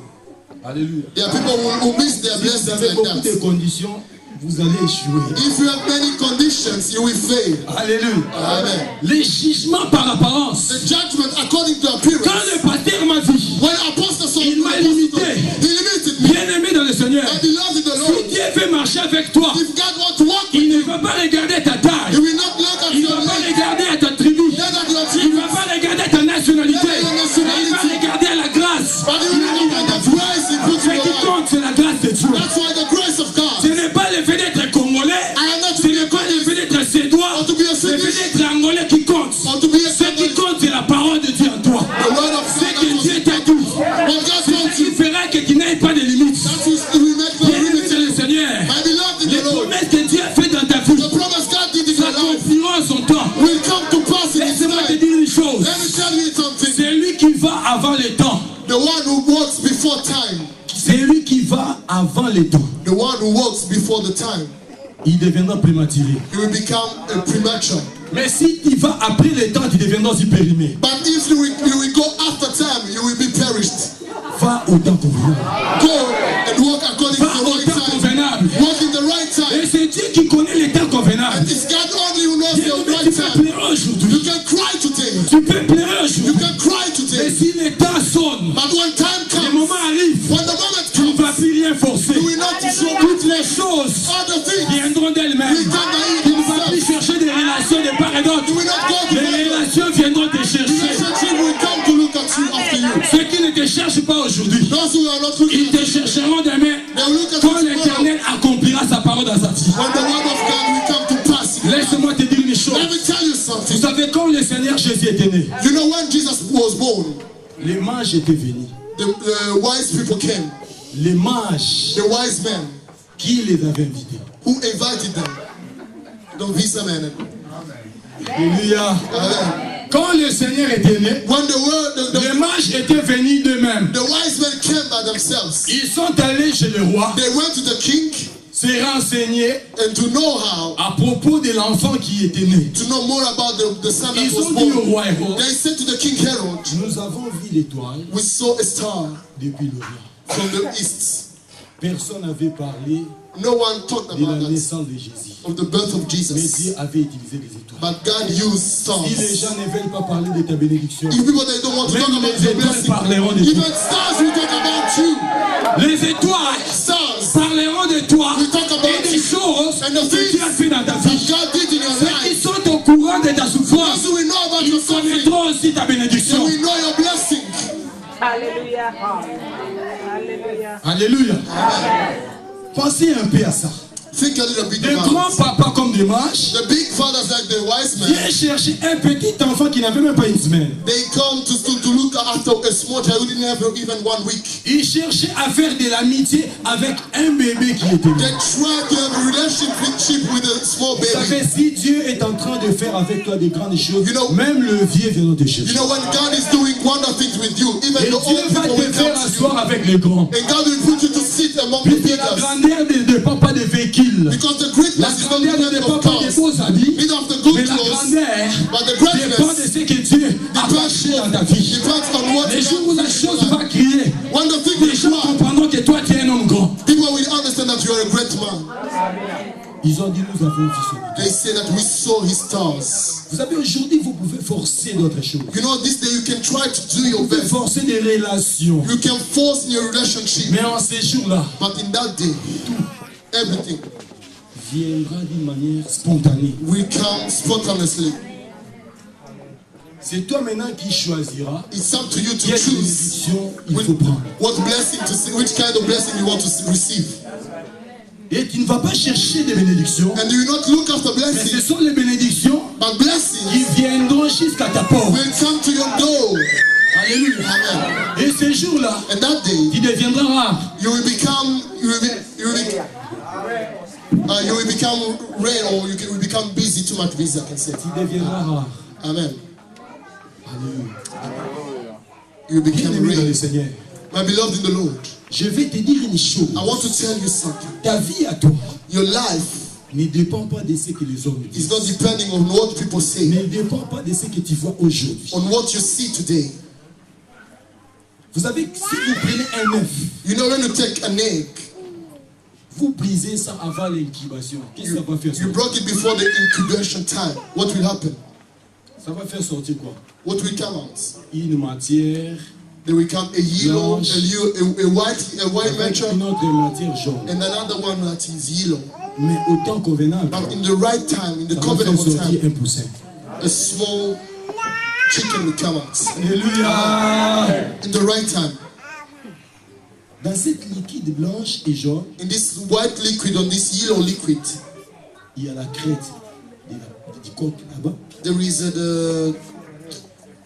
Alléluia. There are people who miss their Si vous blessings avez like beaucoup de that. conditions, vous allez échouer. If you have many conditions, you will fail. Alléluia. Amen. Les jugements par apparence. The judgment according to Quand appearance. le pasteur m'a dit, When Apostle saw il m'a limité. he limited me. Bien-aimé dans le Seigneur, And he loved the si Lord. Dieu veut marcher avec toi, If God wants to walk with il ne you, va pas regarder ta he taille, will not look at il ne your va pas leg, regarder à ta tribu, not at your il ne va achievements, pas regarder ta nationalité, Your nationality. il va regarder à la grâce. but he will look at the grace he put Ce in qui your life. compte, c'est la grâce de Dieu. That's why the grace of God. Ce n'est pas le fait d'être congolais, I am not to ce be n'est a pas le fait Congolese d'être sédois, or to be a le fait Swedish d'être angolais qui compte. or to be a Ce qui Congolese. compte, c'est la parole de Dieu en toi. The word of Ce God que that Dieu was t'a dit, what God c'est told ce qui you. fera que tu n'aies pas de limites. That will make no Bien-aimé limit. dans le Seigneur, My beloved in les the Lord, promesses que Dieu a faites dans ta vie, the promise God did in your life s'accompliront en son temps. will come to pass in His Laisse-moi te time. dire une chose. Let me tell you something. C'est lui qui va avant le temps. The one who walks before time, C'est lui qui va avant le temps. the one who walks before the time, Il deviendra prématuré. he will become a premature. Mais si tu vas après le temps, tu deviendras aussi périmé. But if you will go after time, you will be perished. Va au temps convenable. Go and walk according to Va the au right temps time. convenable. Walk in the right time. Et c'est Dieu qui connaît le temps convenable. And it's God only who knows Bien-aimé, the tu right peux time. pleurer You aujourd'hui. can cry today. Tu peux pleurer You aujourd'hui. can cry Mais today. si le temps sonne, But when time le comes, moment arrive, when the moment tu ne comes, vas plus rien forcer. you will not show Toutes les choses other things. viendront d'elles-mêmes. Tu ne vas plus chercher des relations de part et d'autre. You will not go to Les relations viendront te chercher. relationship will come to look at you after you. Ceux qui ne te cherchent pas aujourd'hui, Those who are not looking ils at te you, chercheront demain they will look at quand you tomorrow. l'Éternel accomplira sa parole dans sa vie. When the word of God will come to pass. Laisse-moi te dire une chose. Let me tell you Vous something. savez, quand le Seigneur Jésus était né, You know when Jesus was born, les mages étaient venus. the wise people came. Les mages The wise men qui les avaient invités. who invited them. The visa men. Alléluia. Amen. Quand le Seigneur était né, When the word, les mages étaient venus d'eux-mêmes. the wise men came themselves. Ils sont allés chez le roi They went to the king se renseigner and to know how, à propos de l'enfant qui était né. to know more about the son that Ils was ont dit au born. roi Hérode, They said to the king Herod, nous avons vu l'étoile we saw a star depuis l'Orient. from the east. Personne n'avait parlé No one talked de la about that, naissance de Jésus. of the birth of Mais Jesus. Dieu avait utilisé des étoiles. But God used Si les stars. gens ne veulent pas parler de ta bénédiction, If people they don't want to talk même about les your étoiles blessing, parleront de even toi. stars will talk about you. Les étoiles Stars parleront de toi will talk about et des you. choses And the que Dieu a things fait dans ta that vie. God did in your Ceux qui life. sont au courant de ta souffrance, Those who will know about ils your suffering, connaîtront aussi ta they bénédiction. will know your blessing. Hallelujah. Hallelujah. Alléluia. Pensez un peu à ça. Think a little bit Des about grands it. papas comme des mages The big fathers like the wise men, viennent chercher un petit enfant qui n'avait même pas une semaine. they come to look after a small child who didn't have even 1 week. Ils cherchaient à faire de l'amitié avec un bébé qui était They né. try to have a relationship with a small Vous savez, baby. si Dieu est en train de faire avec toi des grandes choses, You know- même le vieux viendra te You chercher. know, when God is doing wonderful things with you, even Et the Dieu old va people te will faire come to asseoir you. avec les grands. And God will put you to sit among the Puisque la figures. grandeur ne dépend pas des véhicules. Because the La greatness is not grandeur ne dependent dépend on pas des cars, beaux habits. neither of the Mais good la clothes, grandeur but the dépend de greatness ce que Dieu a passé dans ta vie. depends on what Les jours où la chose God va crier, When the thing les will gens cry, comprendront que toi tu es un homme grand. people will understand that you are a great man. Ils ont dit nous avons vu son étoile. They say that we saw his stars. Vous savez, aujourd'hui vous pouvez forcer d'autres choses. You know, this day you can try to do your Vous pouvez best. forcer des relations. You can force in your relationship. Mais en ces jours-là, But in that day, everything viendra d'une manière spontanée. will come spontaneously. C'est toi maintenant qui choisiras It's up to you to quelle choose bénédiction il faut prendre. what blessing to see, which kind of blessing you want to receive. Et tu ne vas pas chercher des bénédictions, And you not look after mais ce blessings, sont les bénédictions but blessings qui viendront jusqu'à ta porte. will come to your door. Alléluia. Amen. Et ces jours-là, And that day, tu deviendras rare. you will become rare, or you will become busy. Too much busy, I can say. Tu deviendras rare. Amen. Alléluia. You become Bien-aimé dans le rare. Seigneur, My beloved in the Lord, je vais te dire une chose. I want to tell you something. Ta vie à toi Your life ne dépend pas de ce que les hommes is disent. not depending on what people say, Ne dépend pas de ce que tu vois aujourd'hui. on what you see today. Vous savez, si vous prenez un œuf, You know, when you take an egg, vous brisez ça avant l'incubation. Qu'est-ce que ça va faire you sortir? broke it before the incubation time. What will happen? Ça va faire sortir quoi? What will come out? Une matière There will come a yellow, Blanche. a white avec matter, une autre matière jaune. and another one that is yellow. Mais au temps convenable, But in the right time, in the ça va faire covenant sortir time, un poussin. a small chicken will come out. Alléluia! In the right time. Dans cette liquide blanche et jaune, In this white liquid, on this yellow liquid, il y a la crête du coq là-bas. there is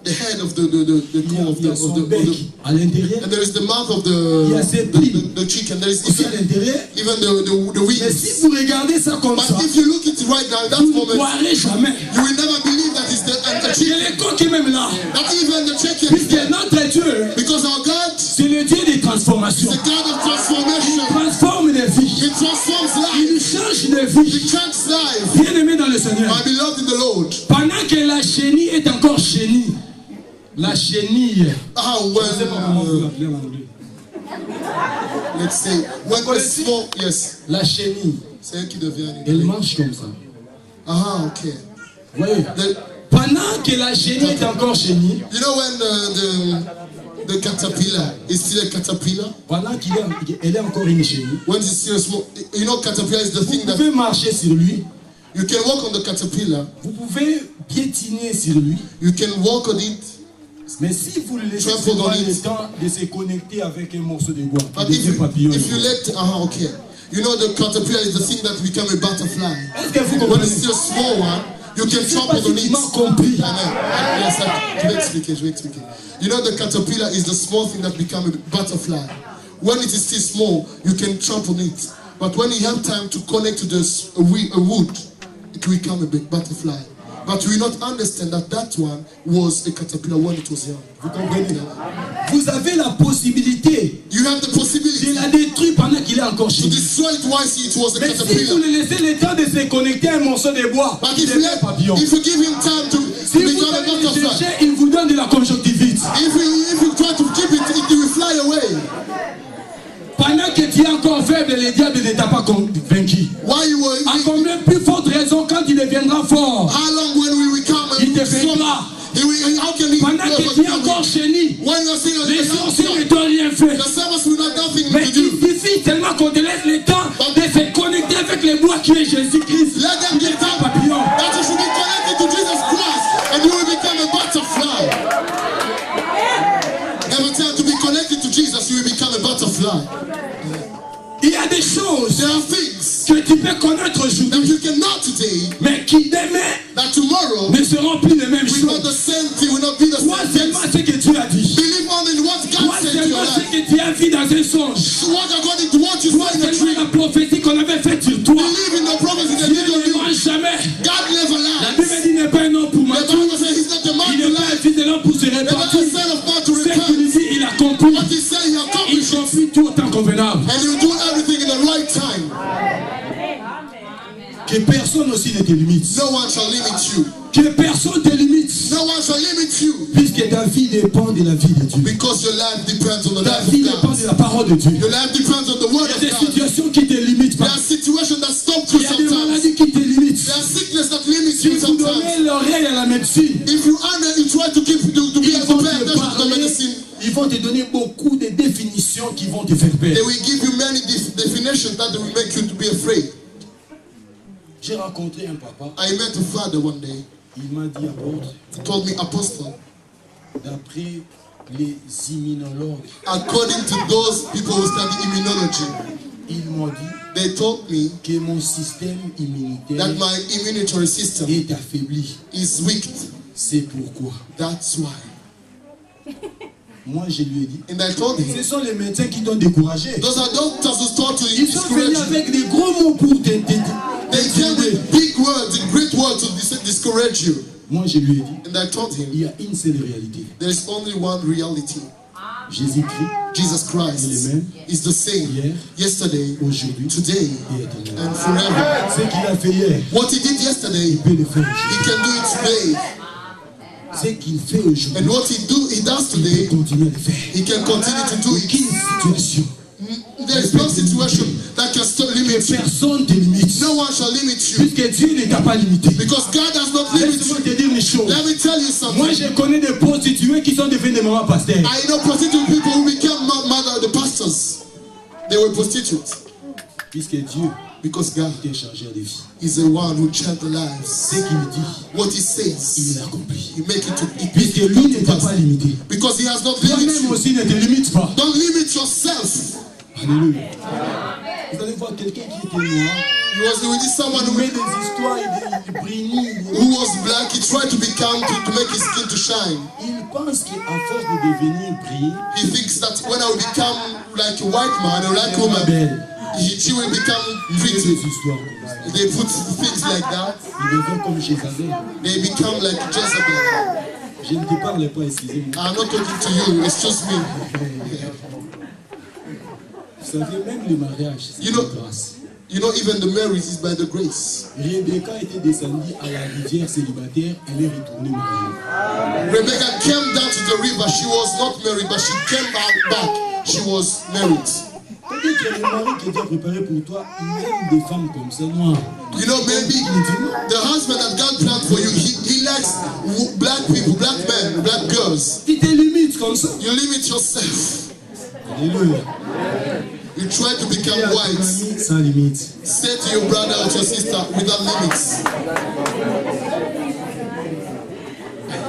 the head of the core Il y a son bec à l'intérieur. and there is the mouth of Il y a ses pieds the chicken. There is aussi à l'intérieur. even the Mais wings. si vous regardez ça comme But ça, if you look at it right now, in that vous ne moment, croirez jamais you will never believe that it's the que chicken. les coqs est même là. That even the chicken is Puisque there. notre Dieu, Because our God is c'est le Dieu des transformations. the God of Il transformation. transforme des vies. He transforms Il life. change de He vie. changes life. Bien-aimé dans le Seigneur. My beloved in the Lord. Pendant que la chenille est encore chenille, la chenille, Ah, je ne sais pas comment vous when, l'appelez en anglais. let's say, when the small, yes, La chenille, c'est elle qui devient. elle marche comme ça. Ah, okay. Vous voyez? Pendant que la chenille est encore chenille, You know when the caterpillar is still a caterpillar? pendant qu'elle est encore une chenille, When it's still a small, you know, caterpillar is the vous thing that pouvez marcher sur lui, you can walk on the caterpillar, vous pouvez piétiner sur lui, you can walk on it, mais si vous le laissez Trample seulement on it. le temps de se connecter avec un morceau de bois, but il devient papillon. if you let, okay, you know the caterpillar is the thing that become a butterfly. Est-ce que vous When comprenez? it's still a small one, you can Je sais pas trample on si tu it. m'as compris. Amen. Yes, je vais expliquer. You know the caterpillar is the small thing that become a butterfly. When it is still small, you can trample on it. But when you have time to connect to a wood, it will become a big butterfly. But we not understand that that one was a caterpillar when it was young. Vous comprenez? Vous avez la possibilité You have the de possibility la détruire pendant qu'il est encore chez to vous. destroy it while it was a Mais si vous caterpillar. le laissez le temps de se connecter à un morceau de bois, But il if devient papillon. you give him time to Si vous become a allez le butterfly, chercher, il vous donne de la conjonctivite. if you try to keep it, it will fly away. Pendant que tu es encore faible, le diable ne t'a pas vaincu. While you were, À combien plus forte raison quand il deviendra fort? how long when we will come Il te and strong? vaincra. How can he Pendant que tu es encore chéni, when you're still les a sorciers ne young t'ont rien fait. the servants will not nothing Mais to do. il suffit tellement qu'on te laisse le temps de se connecter avec les bois qui est Jésus-Christ. Let them get Un down papillon. that you should be connected to Jesus Christ and you will become a butterfly. Every time to be connected to Jesus, you will become a butterfly. Il y a des choses There are things que tu peux connaître that aujourd'hui, you cannot today, mais qui demain that tomorrow ne seront plus les mêmes will not choses. the same thing, will not be the Crois same seulement thing. ce que Dieu a dit. Believe only in what God Crois said to your seulement ce life. que tu as vu dans un songe. What according to what you Crois saw in the seulement dream. la prophétie qu'on avait faite sur toi. Believe in the prophecy that Dieu did on ne you. ment jamais. God never La lies. Bible dit il n'est pas un homme pour The mentir. Bible says he's not a man Il to n'est pas un lie. fils de l'homme pour se Never a repentir. son of man to Ce qu'il repent. dit, il accomplit. What he said, he Il accomplished it. accomplit tout autant convenable. And he'll do everything in the right time. Que personne aussi ne te limite. No one shall limit you. Que personne te limite. No one shall limit you. Puisque ta vie dépend de la vie de Dieu. Because your life depends on the Ta life vie of dépend God. de la parole de Dieu. Your life depends on the word Il y a of des God. situations qui te limitent There pas. are situations that stop you Il y a des sometimes. maladies qui te limitent. There are sickness that limits Si you vous sometimes. donnez l'oreille à la médecine, If you try to keep to be ils able to vont pay te attention to the parler, medicine, ils vont te donner beaucoup de définitions qui vont te faire peur. they will give you many definitions that will make you to be afraid. J'ai rencontré un papa, I met a father one day. il m'a dit apôtre, He told me, Apostle, d'après les immunologues, according to those people who study immunology, ils m'ont dit they told me que mon système immunitaire that my immunity system est affaibli. is weak. C'est pourquoi. That's why. Moi, je lui ai dit, And I told him, ce sont les médecins qui t'ont découragé. those are doctors who start to Ils sont discourage venus you. avec des gros mots pour They came t'intimider. with big words and great words to discourage you. Moi, je lui ai dit, And I told him, il y a une seule réalité. there is only one reality. Jésus-Christ, Jesus Christ is the same hier, yesterday, aujourd'hui, today, et éternellement. and forever. Ce qu'il a fait hier, What he did yesterday, il peut le faire he aujourd'hui. can do it today. Ce qu'il fait aujourd'hui, And what he does il today, peut continuer à le faire. he can continue to do Aucune it. situation, There is no situation that can stop limit you. personne te limite. No one shall limit you. Puisque Dieu ne t'a pas limité. Because God does not limit Laisse-moi you. te dire une chose. Let me tell you Moi, something. je connais des prostituées qui sont devenues des mamans pasteurs. I know prostitute people who became mother, the pastors. They were prostitutes. Puisque Dieu Because God est chargeur de vie. is the one who changed the Ce lives. qu'il dit, What he il says, l'accomplit. he make it to Puisque lui ne t'a pas limité. because he has not limited Toi-même you. aussi ne te limite pas. Don't limit yourself. Alléluia. Vous allez voir quelqu'un qui était noir, He was with someone il met des histoires, il brille. who was black. He tried to become to make his skin to shine. Il pense qu'à force de devenir brillant, He thinks that when I will become like a white man or like a c'est woman, belle. she will become Il fait pretty. des histoires comme ça. They put things like that. Il devient comme Jézabel. They become like Jezebel. Je ne te parle pas, excusez-moi. I'm not talking to you. It's just me. Vous savez, même le mariage, c'est You know- une grâce. You know, even the marriage is by the grace. Rebecca était descendue à la rivière célibataire, elle est retournée mariée. Rebecca came down to the river. She was not married, but she came back. She was married. Peut-être le mari que Dieu a préparé pour toi, il aime des femmes comme ça, noires. You know, maybe the husband that God planned for you, he likes black people, black men, black girls. Tu te limites comme ça. You limit yourself. Alléluia. You try to Dis become à ton white. ami sans limite. Say to your brother or to your sister without limits.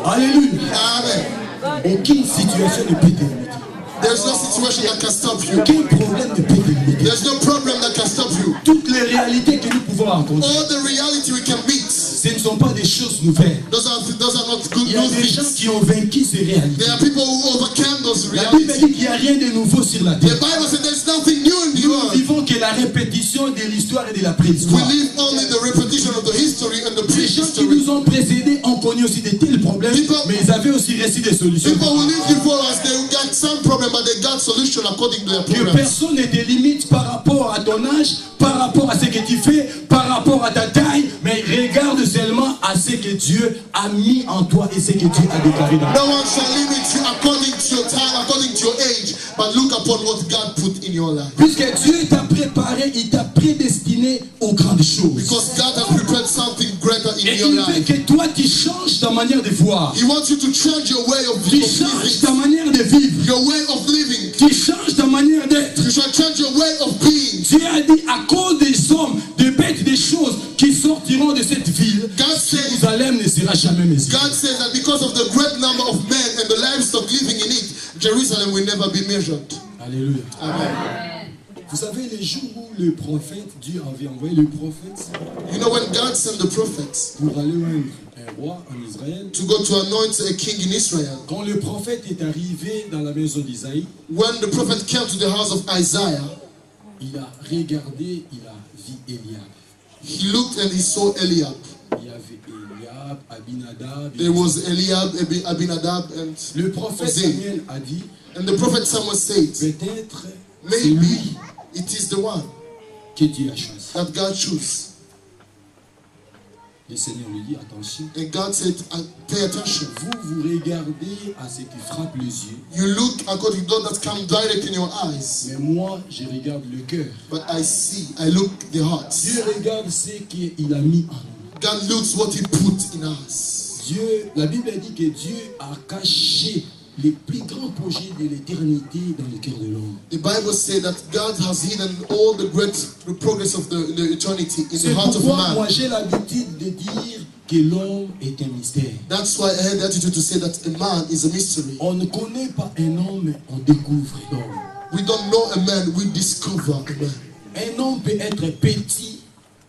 Alléluia. Amen. Aucune situation ne peut te limiter. There's no situation that can stop you. Aucun problème ne peut te limiter. There's no problem that can stop you. Toutes les réalités que nous pouvons rencontrer, All the reality we can meet, ce ne sont pas des choses nouvelles. those are not good Il y a des gens things. qui ont vaincu ces réalités. There are people who overcome those La Bible realities. dit qu'il n'y a rien de nouveau sur la The terre. Bible says there's nothing new in the Nous world. vivons que la répétition de l'histoire et de la We préhistoire. live only the repetition of the history and the Les gens qui qui nous ont précédés ont connu aussi de tels problèmes, mais ils avaient aussi reçu des solutions. People who lived before us, they got some problem, but they got solution according to their Que problems. personne ne te limite par rapport à ton âge, par rapport à ce que tu fais, par rapport à ta taille, mais regarde seulement à ce que Dieu a mis en toi et ce que Dieu a déclaré dans toi. No one shall limit you according to your time, according to your age, but look upon what God put in your life. Puisque Dieu t'a préparé, il t'a prédestiné aux grandes choses. Because God has prepared something greater in Et your il veut life. que toi tu changes ta manière de voir. He wants you to change your way of Tu living. changes ta manière de vivre. Your way of living. Tu changes ta manière d'être. You shall change your way of being. Dieu a dit à cause des hommes, des bêtes, des choses qui sortiront de cette ville, God says, Jérusalem ne sera jamais mesurée. God says that because of the great number of men and the livestock living in it, Jerusalem will never be measured. Alléluia. Amen. Vous savez, les jours où le prophète, Dieu avait envoyé le prophète You know, when God sent the prophets pour aller oindre un roi en Israël, to go to anoint a king in Israel, quand le prophète est arrivé dans la maison d'Isaïe, when the prophet came to the house of Isaiah, il a regardé, il a vu Eliab. he looked and he saw Eliab. Il y avait Eliab, Abinadab. There was Eliab, Abinadab, and Le prophète Samuel a dit, And the prophet Samuel said, peut-être c'est maybe lui it is the one que Dieu a choisi. that God chose. Le Seigneur lui dit, attention, And God said, pay attention. vous regardez à ce qui frappe les yeux, You look according to those that come direct in your eyes. mais moi je regarde le cœur. But I look the heart. Dieu regarde ce qu'il a mis en nous. God looks what he put in us. Dieu, la Bible dit que Dieu a caché les plus grands projets de l'éternité dans le cœur de l'homme. The Bible says that God has hidden all the progress of the eternity in the C'est heart of pourquoi man. moi j'ai l'habitude de dire que l'homme est un mystère. That's why I had the attitude to say that a man is a mystery. On ne connaît pas un homme, on découvre l'homme. We don't know a man, we discover a man. Un homme peut être petit,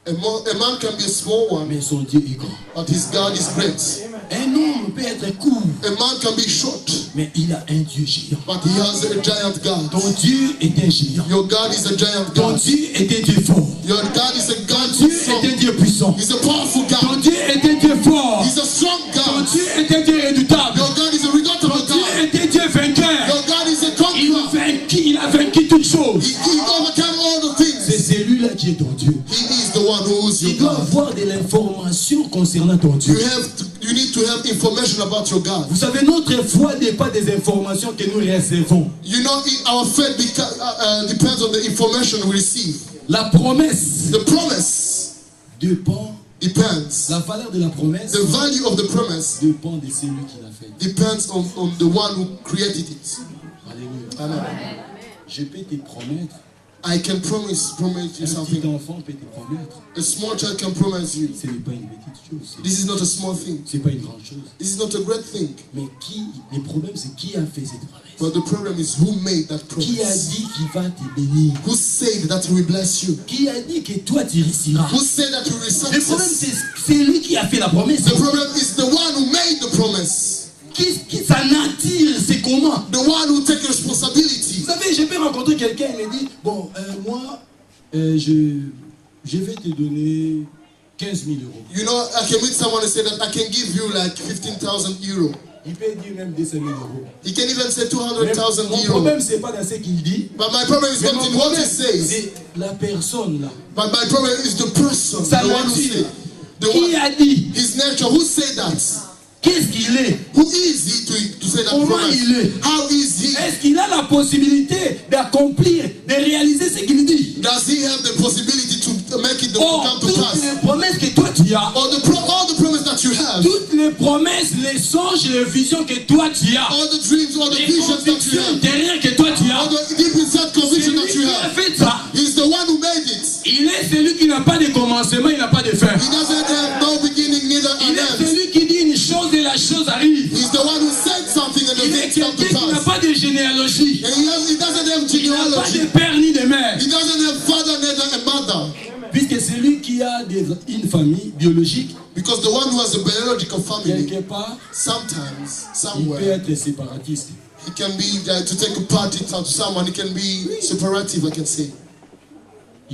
A man can be a small one, mais son Dieu est grand. but his God is great. Un homme peut être court, A man can be short, mais il a un Dieu géant. but he has a giant God. Ton Dieu est un géant. Your God is a giant Ton God. Dieu est un Dieu fort. Your God is a God Dieu who's strong. est un Dieu puissant. He's a powerful Ton God. Dieu est un Dieu fort. He's a strong Ton God. Dieu est un Dieu redoutable. Your God is a Ton redoubtable Dieu God. est un Dieu vainqueur. Your God is a conqueror. Il a vaincu toutes choses. He overcame all the C'est things. celui-là qui est ton Dieu. He is the one who is Tu your dois God. avoir de l'information concernant ton Dieu. You need to have information about your God. Vous savez, notre foi n'est pas des informations que nous recevons. You know, our faith depends on the information we receive. La promesse The promise dépend, depends. la valeur de la promesse The value of the promise dépend de celui qui l'a fait. depends on the one who created it. Alléluia. Amen. Je peux te promettre, I can promise you un petit something. enfant peut te promettre. A small child can promise you. Ce n'est pas une petite chose. This is not a small thing. C'est pas une grande chose. This is not a great thing. Mais le problème c'est qui a fait cette promesse? But the problem is who made that Qui a promise? dit qu'il va te bénir? Who said that he will bless you? Qui a dit que toi tu réussiras? Who said that you will Le problème success? c'est lui qui a fait la promesse. The problem is the one who made the promise. Qui s'en attire, c'est comment? The one who takes responsibility. Vous savez, je peux rencontrer quelqu'un et me dit, bon, moi, je vais te donner 15 000 euros. You know, I can meet someone and say that I can give you like 15,000 euros. Il peut dire même 200 000 euros. He can even say Mais 200,000 mon euros. problème, c'est pas dans ce qu'il dit. But my problem is Mais not mon in what problème, he says. c'est la personne là. But my problem is the person, Sa the one who nature. said. The Qui one, a dit? his nature, who said that? Qu'est-ce qu'il est? Who is he to say that Comment promise? il est? How is he? Est-ce qu'il a la possibilité d'accomplir, de réaliser ce qu'il dit? Does he have the possibility to make it Or, come to toutes pass? les promesses que toi tu as, Or all the promise that you have, toutes les promesses, les songes, les visions que toi tu as, all the dreams, all the les visions that you convictions have, intérieures que toi tu all as, the deep inside c'est conviction lui that you qui a have, fait ça. he's the one who made it. Il est celui qui n'a pas de commencement, il n'a pas de fin. He doesn't have no beginning, neither Il an est end. celui qui dit une chose et la chose arrive. He's the one who said something and the Il est things come to quelqu'un qui n'a pass. pas de généalogie. And he doesn't have Il n'a pas de genealogy. père ni de mère. He doesn't have father, neither a mother. Puisque celui qui a une famille biologique, Because the one who has a biological family, quelque part, sometimes, il peut somewhere, être séparatiste. he can be, to take a part to someone, he can be separative, I can say.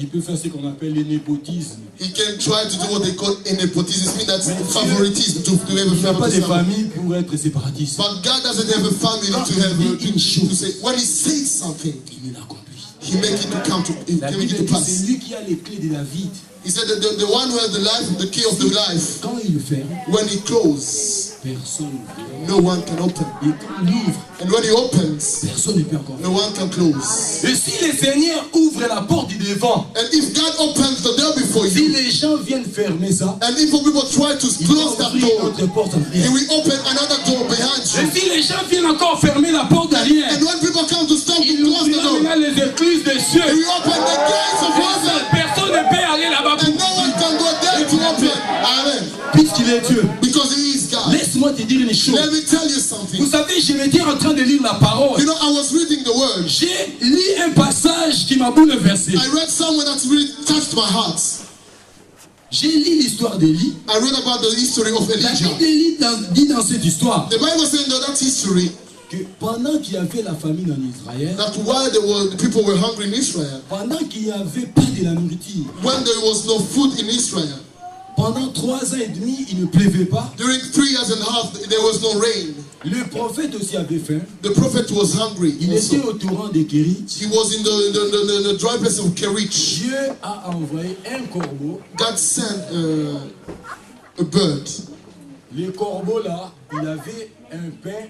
Il peut faire ce qu'on appelle le népotisme. He can try to do what they call nepotism. It means that's favoritism to have a Il n'y a pas de family. famille pour être séparatiste. But God doesn't have a family to have to say when He says something, Il l'accomplit. He make it to come to La He make Bible it to dit pass. c'est lui qui a les clés de la vie. He said that the one who has the life, the key of the life, Quand il le ferme, when He closes, personne ne peut. no one can open. Et quand il ouvre, And when He opens, personne ne peut encore. no one can close. Et si le Seigneur ouvre la porte du devant, And if God opens the door before si you, les gens viennent fermer ça, and if people try to il close va that ouvrir door, notre porte en He arrière. will open another door behind Et you. si les gens viennent encore fermer la porte derrière, And when people come to stop to il close the ouvrira door, maintenant les écluses des cieux. He will open the gates of heaven. Personne ne peut aller là-bas And no one can go there to open. Amen. puisqu'il est Dieu. Because He is God. Laisse-moi te dire une chose. Let me tell you Vous something. savez, je m'étais en train de lire la parole. You know, I was reading the word. J'ai lu un passage qui m'a bouleversé. I read somewhere that really touched my heart. J'ai lu l'histoire d'Élie. I read about the history of La Elijah. Bible dit dans cette histoire The Bible says in that history que pendant qu'il y avait la famine en Israël, that while the people were hungry in Israel, pendant qu'il n'y avait pas de la nourriture, when there was no food in Israel, pendant 3 ans et demi, il ne pleuvait pas. during 3 years and a half, there was no rain. Le prophète aussi avait faim. The prophet was hungry. Il Also. était au torrent de Kérit. He was in the dry place of Kerich. Dieu a envoyé un corbeau. God sent a bird. Le corbeau là, il avait un pain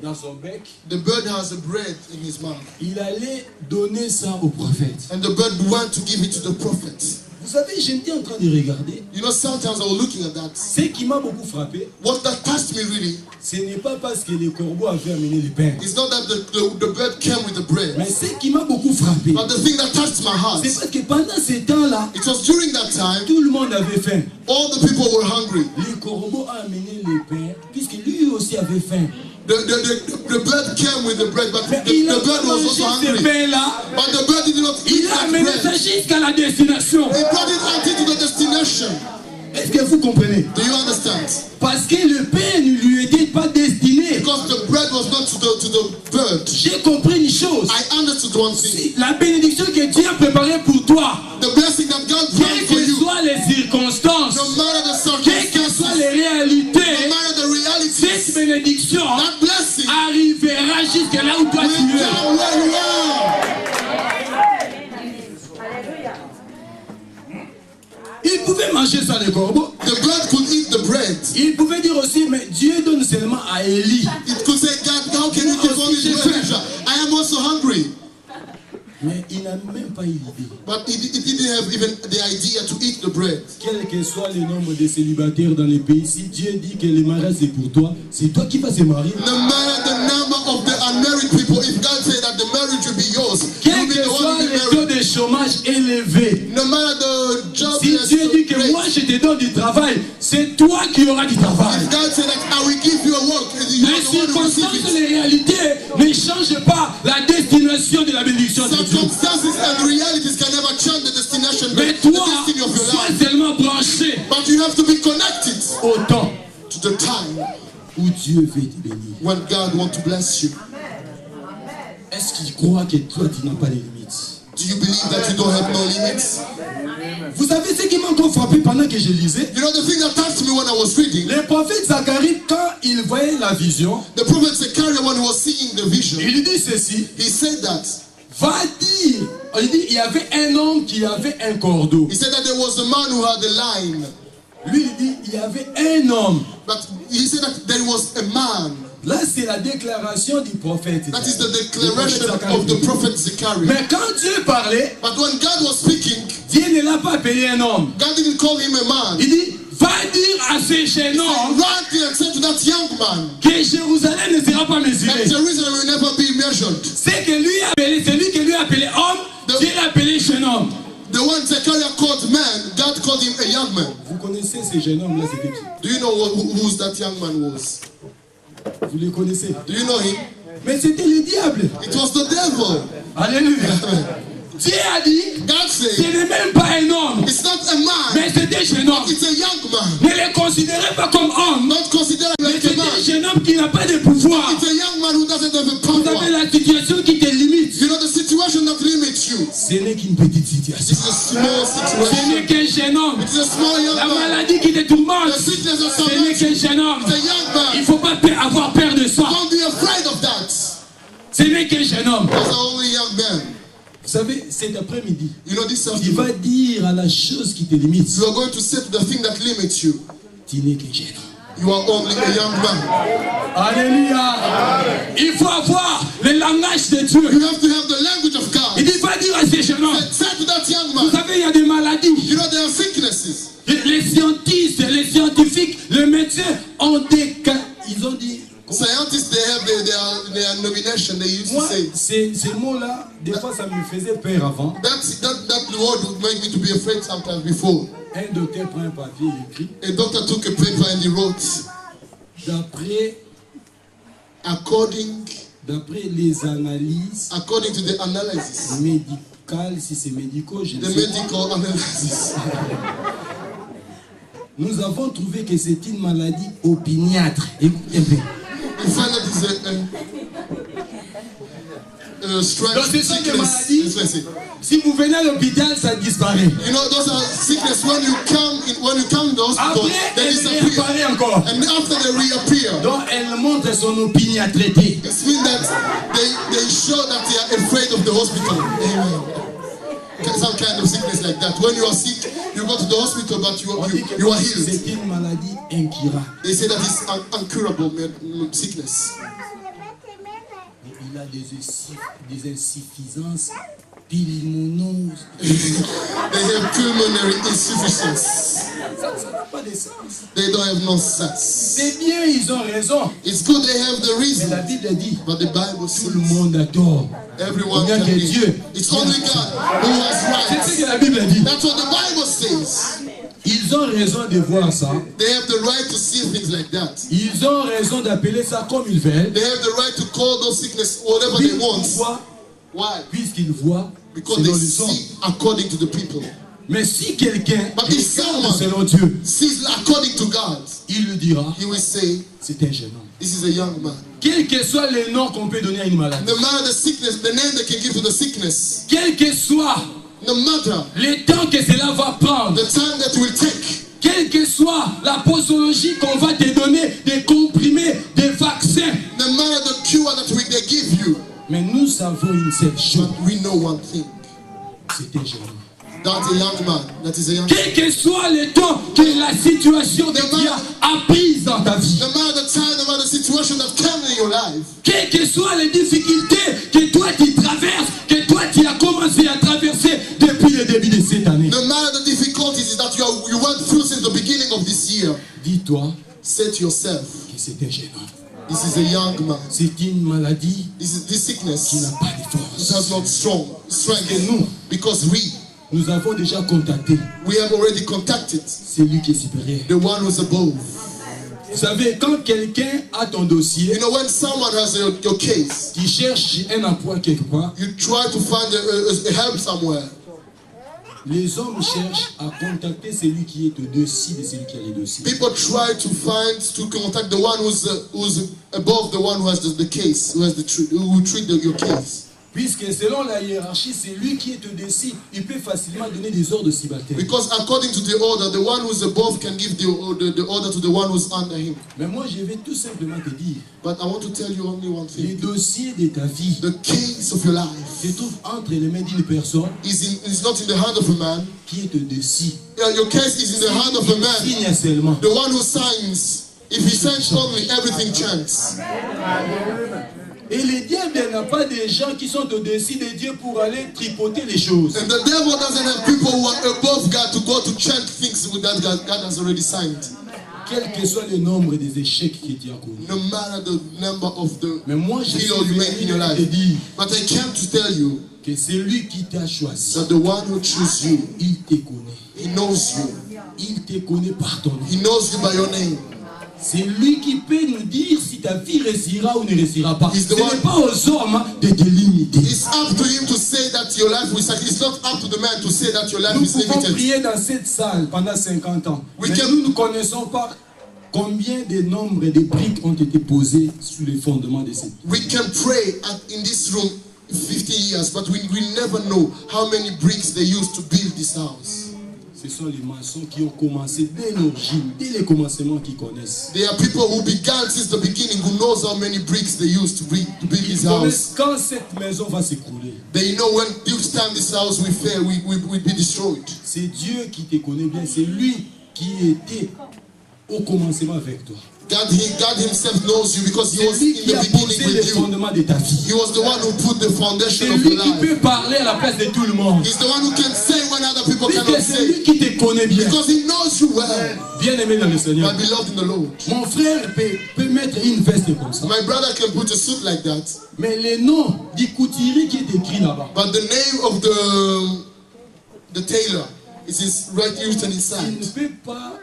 dans son bec. The bird has a bread in his mouth. Il allait donner ça au prophète. And the bird went to give it to the prophet. Vous savez, j'étais en train de regarder. You know, sometimes I was looking at that. Ce qui m'a beaucoup frappé, What that touched me really ce n'est pas parce que le corbeau avait amené le pain. is not that the bird came with the bread. Mais ce qui m'a beaucoup frappé, But the thing that touched my heart, c'est parce que pendant ce temps-là, it was during that time, tout le monde avait faim. all the people were hungry. Le corbeau a amené le pain, puisque lui aussi avait faim. The bird came with the bread, but Mais the il a bird was mangé also ce hungry. pain-là. But the bird did not eat Il a that amené ça bread. jusqu'à la destination. He brought it until to the destination. Est-ce que vous comprenez? Do you understand? Parce que le pain ne lui était pas destiné. Because the bread was not to the bird. J'ai compris une chose. I understood one thing. La bénédiction que Dieu a préparée pour toi, The blessing that God quelles planned for que you, soient les circonstances, no matter the quelles que soient circumstances, les réalités, no matter the cette realities, bénédiction that blessing arrivera jusque là où toi will tu es. come where you are. Il pouvait manger ça, le corbeau. The bird could eat the bread. Il pouvait dire aussi, mais Dieu donne seulement à Élie. It could say, God, how can you give only to Elijah? I am also hungry. Mais il n'a même pas eu l'idée. But he didn't have even the idea to eat the bread. Quel que soit le nombre de célibataires dans les pays, si Dieu dit que le mariage c'est pour toi, c'est toi qui vas se marier. No matter the number of the unmarried people, if God said that the marriage will be yours, Quel you'll be que the one soit to be le taux married. de chômage élevé, No matter the job si Dieu dit que moi je te donne du travail, c'est toi qui auras du travail. if God said that I will give you a work, you Les are the one who receive circonstances it. et les réalités ne changent pas la destination de la bénédiction de Dieu. Circumstances and realities can never change the destination, Mais the toi, destiny of your sois life. tellement branché But you have to be connected au temps to the time où Dieu veut te bénir. when God wants to bless you. Est-ce qu'il croit que toi tu n'as pas de limites? Do you believe that you don't have no limits? Vous savez ce qui m'a encore frappé pendant que je lisais? You know the thing that touched me when I was reading, Le prophète Zacharie, quand il voyait la vision, the prophet Zechariah, when he was seeing the vision, il dit ceci, he said that. va dire, il dit, il y avait un homme qui avait un cordeau. He said that there was a man who had a line. Lui, il dit, il y avait un homme. But he said that there was a man. Là, c'est la déclaration du prophète. That is the declaration of the prophet Zechariah. Mais quand Dieu parlait, But when God was speaking, Dieu ne l'a pas appelé un homme. God didn't call him a man. Il dit, va dire à ce jeune homme Run and say to that young man que Jérusalem ne sera pas that mesurée. Jerusalem will never be measured. C'est que lui a appelé, celui que lui a appelé homme, Dieu l'a appelé jeune homme. The one Zechariah called man, God called him a young man. Vous connaissez ce jeune homme là, c'était qui? Do you know who that young man was? Vous le connaissez? Do you know him? Mais c'était le diable. It was the devil. Alléluia. Dieu a dit, God ce said, n'est même pas un homme, it's not a man, mais c'était un jeune homme. it's a young man. Ne le considérez pas comme homme, Not considered mais like a c'est un man. jeune homme qui n'a pas de pouvoir. It's a young man who doesn't have a Vous avez power. la situation qui te limite. You know know the situation that limits you. Ce n'est qu'une petite situation. This is a small Ce situation. n'est qu'un jeune homme. It is a small young La man. maladie qui te tourmente, The sickness of ce n'est salvation. qu'un jeune homme. It's a young man. Il ne faut pas avoir peur de ça. Don't be afraid of that. Ce n'est qu'un jeune homme. There's only young man. Vous savez, cet après-midi, You know this il afternoon. va dire à la chose qui te limite, You are going to say to the thing that limits you. tu n'es qu'un jeune homme. You are only a young man. Alléluia. Il faut avoir le langage de Dieu. You have to have the language of God. Il dit, va dire à ces jeunes hommes, Say to that young vous man. savez, il y a des maladies. You know there are sicknesses. Les scientifiques, les scientifiques, les médecins ont des cas. Ils ont dit. Scientists, they have their nomination. They used Moi, to say ces mots-là, des fois, ça me faisait peur avant. that word would make me to be afraid sometimes before. Un docteur prend un papier, il écrit. A doctor took a paper and he wrote, d'après les analyses according to the analysis, médicales, si c'est médicaux, je ne the sais pas. medical analysis. Nous avons trouvé que c'est une maladie opiniâtre. Écoutez bien. You find that it's a strange Donc, ce sont des sickness. maladies. That's what I say. Si vous venez à l'hôpital, ça disparaît. You know, those are sickness when you come in the hospital, Après, they elle disappear. réapparaît encore. And after they reappear, Donc, elle montre son opiniâtreté. it means that they show that they are afraid of the hospital. Amen. Some kind of sickness like that. When you are sick, you go to the hospital, but you are healed. C'est une maladie incurable. They say that it's incurable sickness. Il a des insuffisances pulmoneuses. They have pulmonary insufficiency. Ça n'a pas de sens. They don't have no sense. C'est bien, ils ont raison. It's good they have the Mais reason, la Bible dit, but the Bible tout le says monde a tort. everyone Il n'y a can que be. Dieu. It's only God who has C'est ce rights. que la Bible dit. That's what the Bible says. Ils ont raison de voir ça. They have the right to see things like that. Ils ont raison d'appeler ça comme ils veulent. They have the right to call those sickness whatever they want. Pourquoi? Why? Puisqu'ils voient Because they selon les hommes. see according to the people. Mais si quelqu'un But if regarde someone selon Dieu, sees according to God, il lui dira, he will say, c'est un jeune homme. this is a young man. Quel que soit le nom qu'on peut donner à une maladie, No matter the sickness, the name they can give to the sickness, quel que soit no matter le temps que cela va prendre, the time that it will take, quelle que soit la posologie qu'on va te donner, des comprimés, des vaccins, no matter the cure that they give you, mais nous savons une seule chose, but we know one thing. c'est un jeune homme. That's a young man. That is a young man. Quel que soit le temps que la situation de Dieu a prise dans ta vie, No matter the time, no matter the situation that came in your life, quelles que soient les difficultés que toi tu traverses, que toi tu as commencé à traverser depuis le début de cette année, no matter the difficulties that you went through since the beginning of this year, dis-toi say to yourself, que c'est un jeune homme. this is a young man. C'est une maladie This qui sickness n'a pas de it force. has not strength Et nous, because nous avons déjà contacté we have already contacted celui qui est supérieur. the one who's above. Vous savez, quand quelqu'un a ton You dossier, know, when someone has your case, qui cherche un emploi quelque part, you try to find a help somewhere. les hommes cherchent à contacter celui qui est au-dessus de celui qui a les dossiers. People try to contact the one who's above the one who has the case, who will treat your case. Puisque selon la hiérarchie, c'est lui qui est au-dessus, il peut facilement donner des ordres subalternes. Because according to the order, the one who's above can give the order to the one who's under him. Mais moi, je vais tout simplement te dire, But I want to tell you only one les thing. dossiers de ta vie The case of your life se trouvent entre les mains d'une personne is not in the hand of a man. qui est au-dessus. Your case is in the hand of a Il man. signe seulement. The one who signs. If he signs only, everything changes. Et le diable n'a pas des gens qui sont au-dessus de Dieu pour aller tripoter les choses. And the devil doesn't have people who are above God to go to change things with that God has already signed. Quel que soit le nombre des échecs que tu as connus. No matter the number of the Mais moi, je suis failure you make in your venu te life. dire But I came to tell you que c'est lui qui t'a choisi. that the one who chose you, Il te connaît. he knows you. Il te connaît par ton nom. He knows you by your name. C'est lui qui peut nous dire si ta vie réussira ou ne réussira pas. He's Ce the n'est one- pas aux hommes de te limiter. It's up to him to say that your life will succeed. It's not up to the man to say that your life Nous is pouvons limited. prier dans cette salle pendant 50 ans. We Mais can- nous ne connaissons pas combien de nombres de briques ont été posées sous les fondements de cette. We can pray in this room 50 years, but we never know how many bricks they used to build this house. Ce sont les maçons qui ont commencé dès l'origine, dès les commencements qu'ils connaissent. There are people who began since the beginning who knows how many bricks they used to build this house. Quand cette maison va s'écrouler, They know when each time this house will fail, will be destroyed. c'est Dieu qui te connaît bien, c'est lui qui était au commencement avec toi. God himself knows you because he was C'est lui in qui the a beginning posé with les you. fondements de ta vie. He was the one who put the foundation C'est of lui your qui life. peut parler à la place de tout le monde. He's the one who can say when other people cannot Puisque c'est lui say. qui te connaît bien. Because he knows you well. Bien-aimé dans le Seigneur. My beloved in the Lord. Mon frère peut mettre une veste comme ça. My brother can put a suit like that. Mais le nom du couturier qui est écrit là-bas, But the name of the tailor is written tu inside. ne peux pas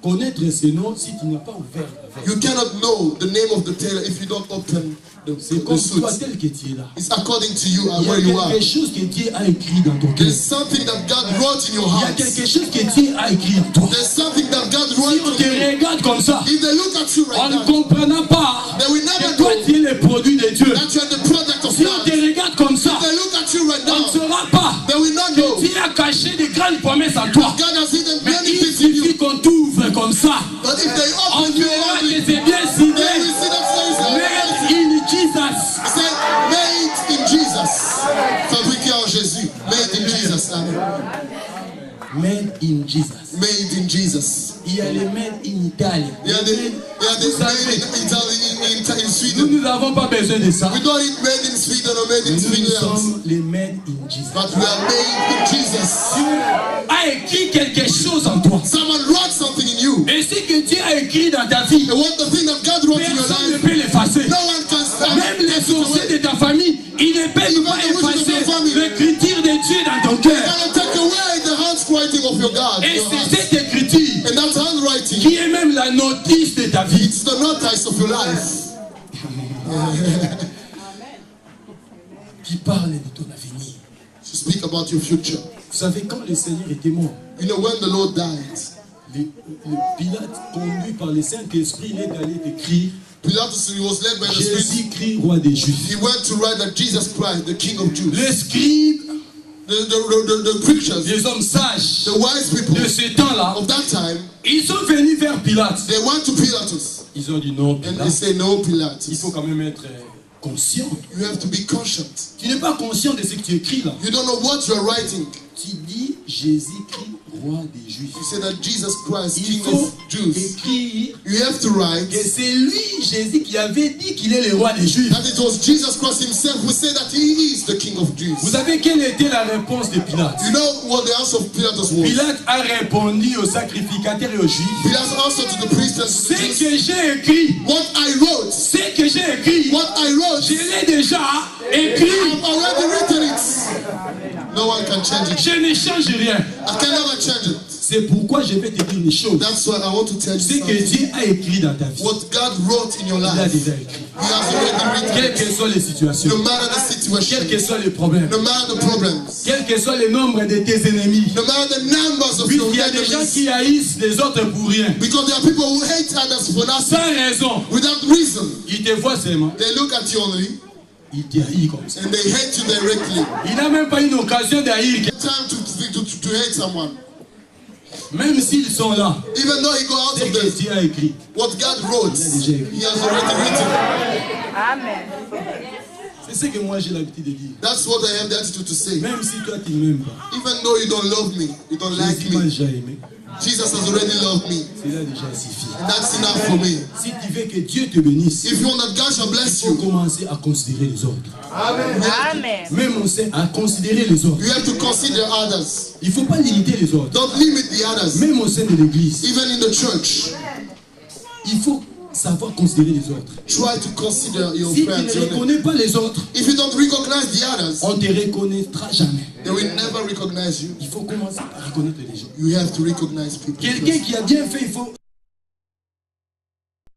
connaître ce nom si tu n'as pas ouvert la veste. You cannot know the name of the tailor if you don't open C'est the comme suit. toi tel que tu es là. It's according to you Il y where you a are. quelque chose que Dieu a écrit dans ton cœur. There's something that God wrote in your Il y a heart. quelque chose que Dieu a écrit en toi. There's something that God Si wrote on in te you. regarde comme ça, If they look at you on right ne now, comprendra pas they will never que toi know tu es le produit de Dieu. that you are the product of Si on te God. regarde comme ça, If they look at you right on ne now, saura pas they will not que know Dieu a caché de grandes promesses en toi. God has hidden Mais many il things in you. suffit qu'on t'ouvre comme ça. But if they On open you verra que only, c'est bien they signé. will see that there is a Made in Jesus. say, made in Jesus. Fabriqué en Jésus. Made in Jesus. Amen. Made in Jesus. Made in Jesus. Il y a les made in Italie. Il y a des Vous made savez, in Italy, in nous Sweden. n'avons pas besoin de ça. We don't eat made in Sweden or made in Nous Finland. sommes les made in Jesus. But we are made in Jesus. Dieu a écrit quelque chose en toi. Someone wrote something in you. Et ce que Dieu a écrit dans ta vie, And what the thing that God wrote in your personne ne life, peut l'effacer. no one can stand Même les take it sorciers away. de ta famille, ils ne peuvent pas effacer l'écriture de Dieu dans ton cœur. Cannot take away the handwriting of your God. Et Your heart. c'est cette écriture And that handwriting, qui est même la notice de ta vie. it's the notice of your life. Qui parle de ton avenir. To speak about your future. Vous savez, quand le Seigneur était mort, You know, when the Lord died, le Pilate, conduit par le Saint-Esprit, il est allé écrire Pilatus, he was led by the Spirit. Jésus-Christ, roi des Juifs. He went to write that Jesus Christ, the King of Jews. Les scribes, The preachers, les hommes sages the wise people de ce temps-là, of that time, ils sont venus vers Pilate. they went to Pilatus Ils ont dit non, and they Pilate, say, no, il Pilatus, faut quand même être conscient. you have to be conscient. Tu n'es pas conscient de ce que tu écris là. You don't know what you're writing. Tu dis Jésus-Christ, roi des Juifs. You say that Jesus Christ, Il King faut of Jews. écrire You have to write que c'est lui, Jésus, qui avait dit qu'il est le roi des Juifs. that it was Jesus Christ himself who said that he is the King of Jews. Vous savez quelle était la réponse de Pilate? You know what the answer of Pilatus was? Pilate a répondu aux sacrificateurs et aux Juifs. Pilatus answered to the priests and to Ce the Jews, que j'ai écrit, what I wrote, ce que j'ai écrit, what I wrote, je l'ai déjà écrit. I've already written it. No one can change it. Je ne change rien. I can never change it. C'est pourquoi je vais te dire une chose. That's why I want to tell you Ce que something. Dieu a écrit dans ta vie, What God wrote in your il a life, déjà écrit. He has already written Quelles it. que soient les situations, No matter the situation, quels que soient les problèmes, no matter the problems, quel que soit le nombre de tes ennemis, no matter the numbers of your puisqu'il y a des gens enemies, qui haïssent les autres pour rien, because there are people who hate others for nothing, sans raison, without reason. ils te voient seulement, They look at you only ils te haïssent comme ça. and they hate you directly. Il n'a même pas une occasion d'haïr, Time to hate someone. même s'ils sont là. Even though he go out Ce of que this, Dieu a écrit, what God wrote, He has already written. Amen. c'est ce que moi j'ai l'habitude de dire. That's what I have the attitude to say. Même si toi tu ne m'aimes pas, Even though you don't love me, you don't like Jésus m'a me, déjà aimé, Jesus has already loved me. cela déjà suffit. And that's enough for me. Si tu veux que Dieu te bénisse, If you want that God shall il bless faut you, commencer à considérer les autres. Amen. Même on sait à considérer les autres. you have to consider others. Il ne faut pas limiter les autres. Don't limit the others. Même au sein de l'église, Even in the church, il faut savoir considérer les autres. try to consider your Si tu friends. ne your neighbors. reconnais pas les autres, If you don't recognize the others, on ne te reconnaîtra jamais. they will never recognize you. Il faut commencer par reconnaître les gens. You have to recognize people. Quelqu'un qui a bien fait, il faut